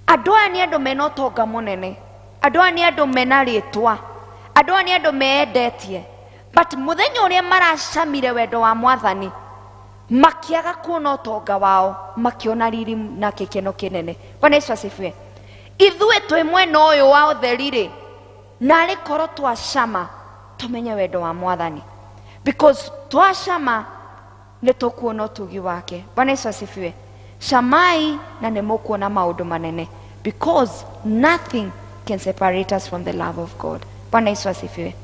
Adoa ni ando menotoga monene. Adoa ni ando menaritwa. Adoa ni ando meedetie. But muthenya uria maracamire wendo wa Mwathani makiaga kuona utonga wao makiona riri na kikeno kinene. Bwana Yesu asifiwe. Ithue twi mwena uyu wa utherire na ri koro twacama tumenye wendo wa Mwathani, because twacama ni tukuona utugi wake. Bwana Yesu asifiwe. Shamai na ni mukuona maundu manene, because nothing can separate us from the love of God. Bwana Yesu asifiwe.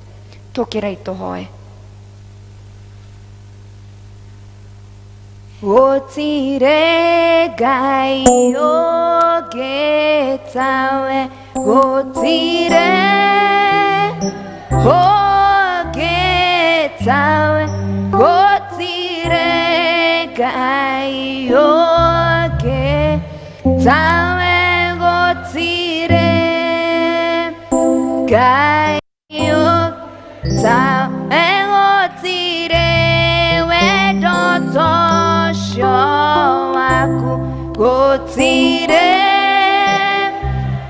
Tukira ituhoe. Gotire Ngai ogetawe, gotire ogetawe, gotire Ngai ogetawe, gotire Ngai ogetawe, gotire wendo tosho waku, gotire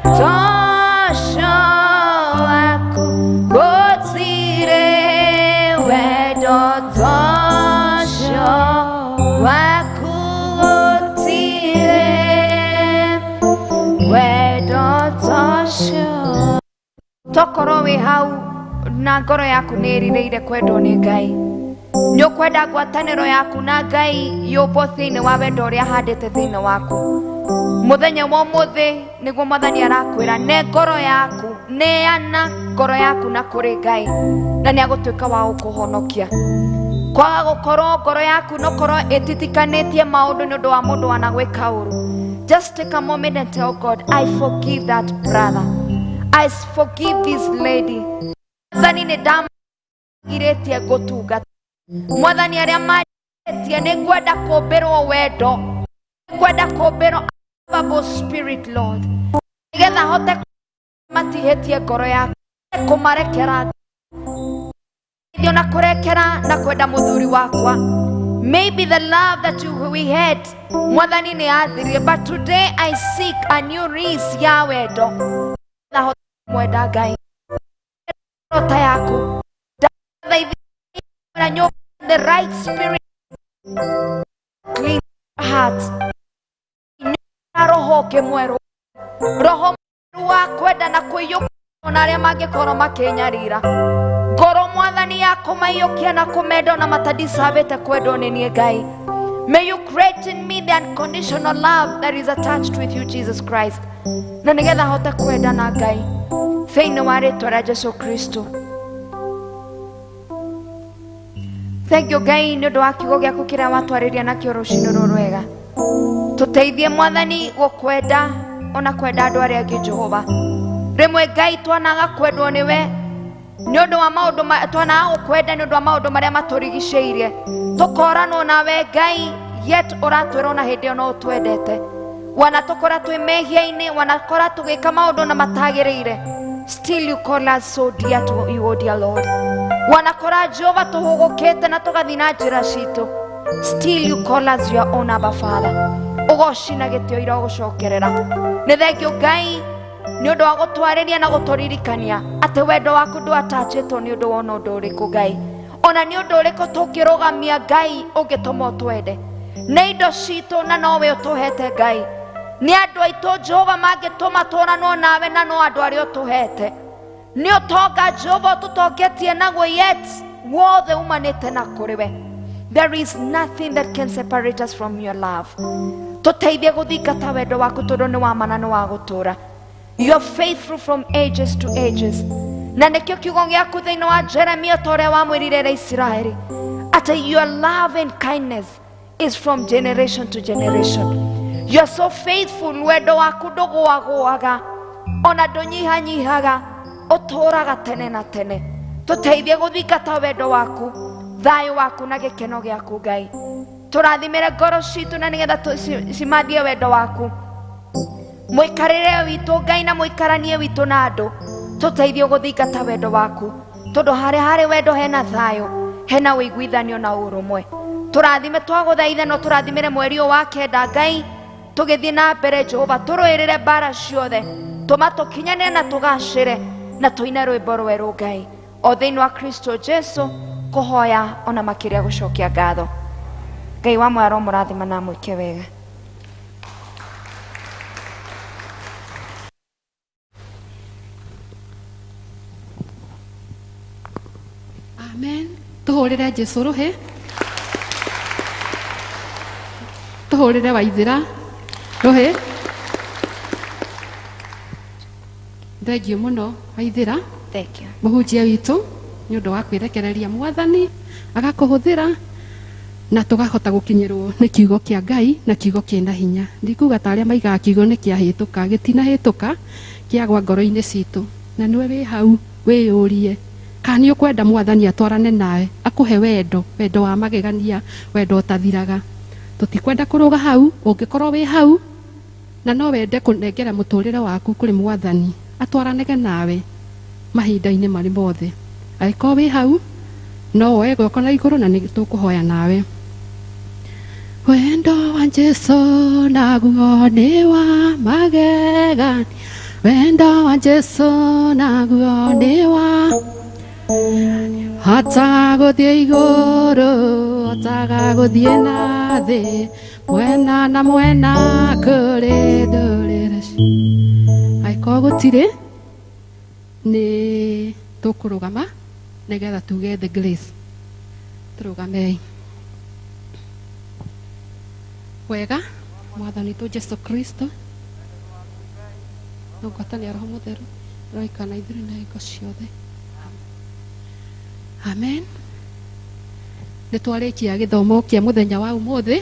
tosho waku, gotire wendo tosho waku, gotire wendo tosho. Tokoro we hau na ngoro yaku nĩĩrĩrĩire kwendwo nĩ Ngai. Nĩ ũkwenda ngwatanĩro yaku na Ngai yũmbo thĩinĩ wa wendo ũrĩa ahandĩte thĩinĩ waku. Mũthenya wa ũmũthĩ nĩguo Mwathani arakwĩra nĩ ngoro yaku, neana ngoro yaku na kũrĩ Ngai na nĩ agũtuĩka wa gũkũhonokia. Kwaga gũkorwo ngoro yaku nokorwo ĩtitikanĩtie maũndũ nĩ ũndũ wa mũndũ wanagwĩka ũru. Just take a moment and tell God, I forgive that brother. I forgive this lady. Mwathani nĩ ndamagirĩtie ngũtungata. Mwathani arĩa marĩtie nĩ ngwenda kũmbĩrwo wendo, ngwenda kũmbĩrwo affable spirit, Lord, nĩgetha hote matihĩtie ngoro yaku, kũmarekera na kũrekera na kwenda mũthuri wakwa. Maybe the love that we had Mwathani nĩ athirie, but today I seek a new race ya wendo na hote mwenda Ngai rota yaku na the right spirit, clean heart, roho kemweru, roho wa kwenda na kũiyũkia na arĩa mangĩkorwo makĩnyarira. Ngoro Mwathani ya kũmaiyũkia na kũmenda na matadisavete kwendwo nĩ niĩ Ngai. May you create in me the unconditional love that is attached with you, Jesus Christ, na nĩgetha hote kwenda na Ngai thĩinĩ wa rĩĩtwa rĩa Jesu Kristo. Thank you Ngai nĩ ũndũ wa kiugo gĩaku kĩrĩa watwarĩria nakĩo rũciinĩ rũrũ wega. Tũteithie Mwathani gũkwenda ona kwenda andũ arĩa angĩ Jehova. Rĩmwe Ngai twanaga kwendwo nĩwe nĩ ũndũ wa maũndũ twanaga gũkwenda nĩ ũndũ wa maũndũ marĩa matũrigicĩirie. Tũkoranwo nawe Ngai, yet ũratwĩra ona hĩndĩ ĩyo no ũtwendete. Wanatũkora twĩ mehia-inĩ, wanakora tũgĩka maũndũ na matagĩrĩire, still you call us so dear to you, O dear Lord. Wanakora Jehova tũhũgũkĩte na tũgathiĩ na njĩra citũ, still you call us your own Abba Father. Ũgocina gĩtĩo ira ũgũcokerera. Nĩ thengio Ngai nĩ ũndũ wa gũtwarĩria na gũtũririkania atĩ wendo waku ndwatachĩtwo nĩ ũndũ wa ũndũ ũrĩkũ Ngai, ona nĩ ũndũ ũrĩkũ tũngĩrũgamia Ngai ũngĩtũma ũtwende. Nĩ indo citũ na nowe ũtũhete Ngai. Nĩ andũ aitũ Jehova mangĩtũma tũranwo nawe na no andũ arĩa ũtũhete. nĩ ũtonga Jehova tũtongetie naguo yet wothe umanĩte na kũrĩ we. There is nothing that can separate us from your love. Tũteithie gũthingata wendo waku tondũ nĩ wa mana nĩ wa gũtũũra. You are faithful from ages to ages. Na nĩkĩo kiugo gĩaku thĩinĩ wa Jeremia ta ũrĩa wamwĩrire Israeli atĩ your love and kindness is from generation to generation. You are so faithful, wendo waku ndũgũagũaga ona ndũnyihanyihaga, ũtũũraga tene na tene. Tũteithie gũthingata wendo waku, thayũ waku na gĩkeno gĩaku Ngai. Tũrathimĩre ngoro citũ na nĩgetha cimathie wendo waku. Mũikarĩre witũ Ngai na mũikaranie witũ na andũ. Tũteithie gũthingata wendo waku tondũ harĩ wendo hena thayũ, hena ũiguithanio na ũrũmwe. Tũrathime twagũthaitha no tũrathimĩre mweri ũyũ wa kenda Ngai, tũgĩthiĩ na mbere Jehova, tũrũĩrĩre mbara ciothe, tũma tũkinyanĩre na tũgacĩre na tũine rwĩmbo rwerũ Ngai, o thĩinĩ wa Kristo Jesu kũhoya ona makĩria gũcokia ngatho. Ngai wa mwaro mũrathima na mwĩke wega. Amen. Tũhũrĩre Jesũ rũhĩ. Tũhũrĩre Waithĩra rũhĩ. Thengiũ mũno Waithĩra. Thank you. Mũhunjia witũ nĩ ũndũ wa kwĩrekereria Mwathani agakũhũthĩra na tũgahota gũkinyĩrwo nĩ kiugo kĩa Ngai na kiugo kĩna hinya. Ndikuga ta arĩa maigaga kiugo nĩ kĩahĩtũka, gĩtinahĩtũka, kĩagwa ngoro-inĩ citũ. Na nĩwe wĩ hau wĩyũrie kana nĩ ũkwenda Mwathani atwarane nawe, akũhe wendo wa magegania, wendo ũtathiraga. Tũtikwenda kũrũga hau, ũngĩkorwo wĩ hau na no wende kũnengera mũtũrĩre waku kũrĩ Mwathani atwaranage nawe mahinda-inĩ marĩ mothe. Angĩkorwo wĩ hau no woe guoko na igũrũ na nĩ tũkũhoya nawe. Wendo wa Jesũ naguo nĩ wa magegania, wendo wa Jesũ naguo nĩ wa hota gũthiĩ igũrũ, hotaga gũthiĩ na thĩ, mwena na mwena kũrĩ ndũrĩrĩ. Angĩkorwo gũtirĩ nĩ tũkũrũgama nĩgetha tuge the grace. Tũrũgamei. Wega Mwathani tu Jesu Kristo no ngwatanĩra Roho Mũtheru roikana ithuĩ na hingo ciothe. Amen. Nĩtwarĩkia gĩthomo kĩa mũthenya wa ũmũthĩ.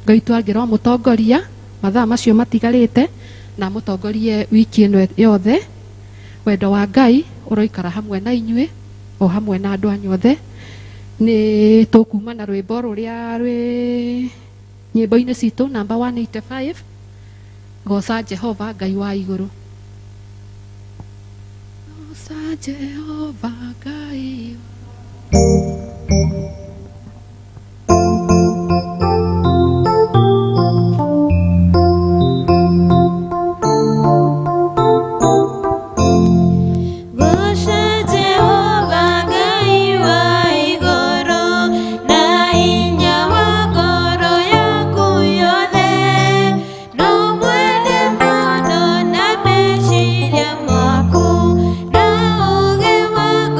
Ngai twangĩrwo mũtongoria mathaa macio matigarĩte na mũtongorie wiki ĩno yothe. Wendo wa Ngai ũroikara hamwe na inyuĩ o hamwe na andũ anyu othe. Nĩ tũkuma na rwĩmbo rũrĩa rwĩ nyĩmbo-inĩ citũ namba 185, goca Jehova Ngai wa igũrũ. Goca Jehova Ngai Mwaku na uge wako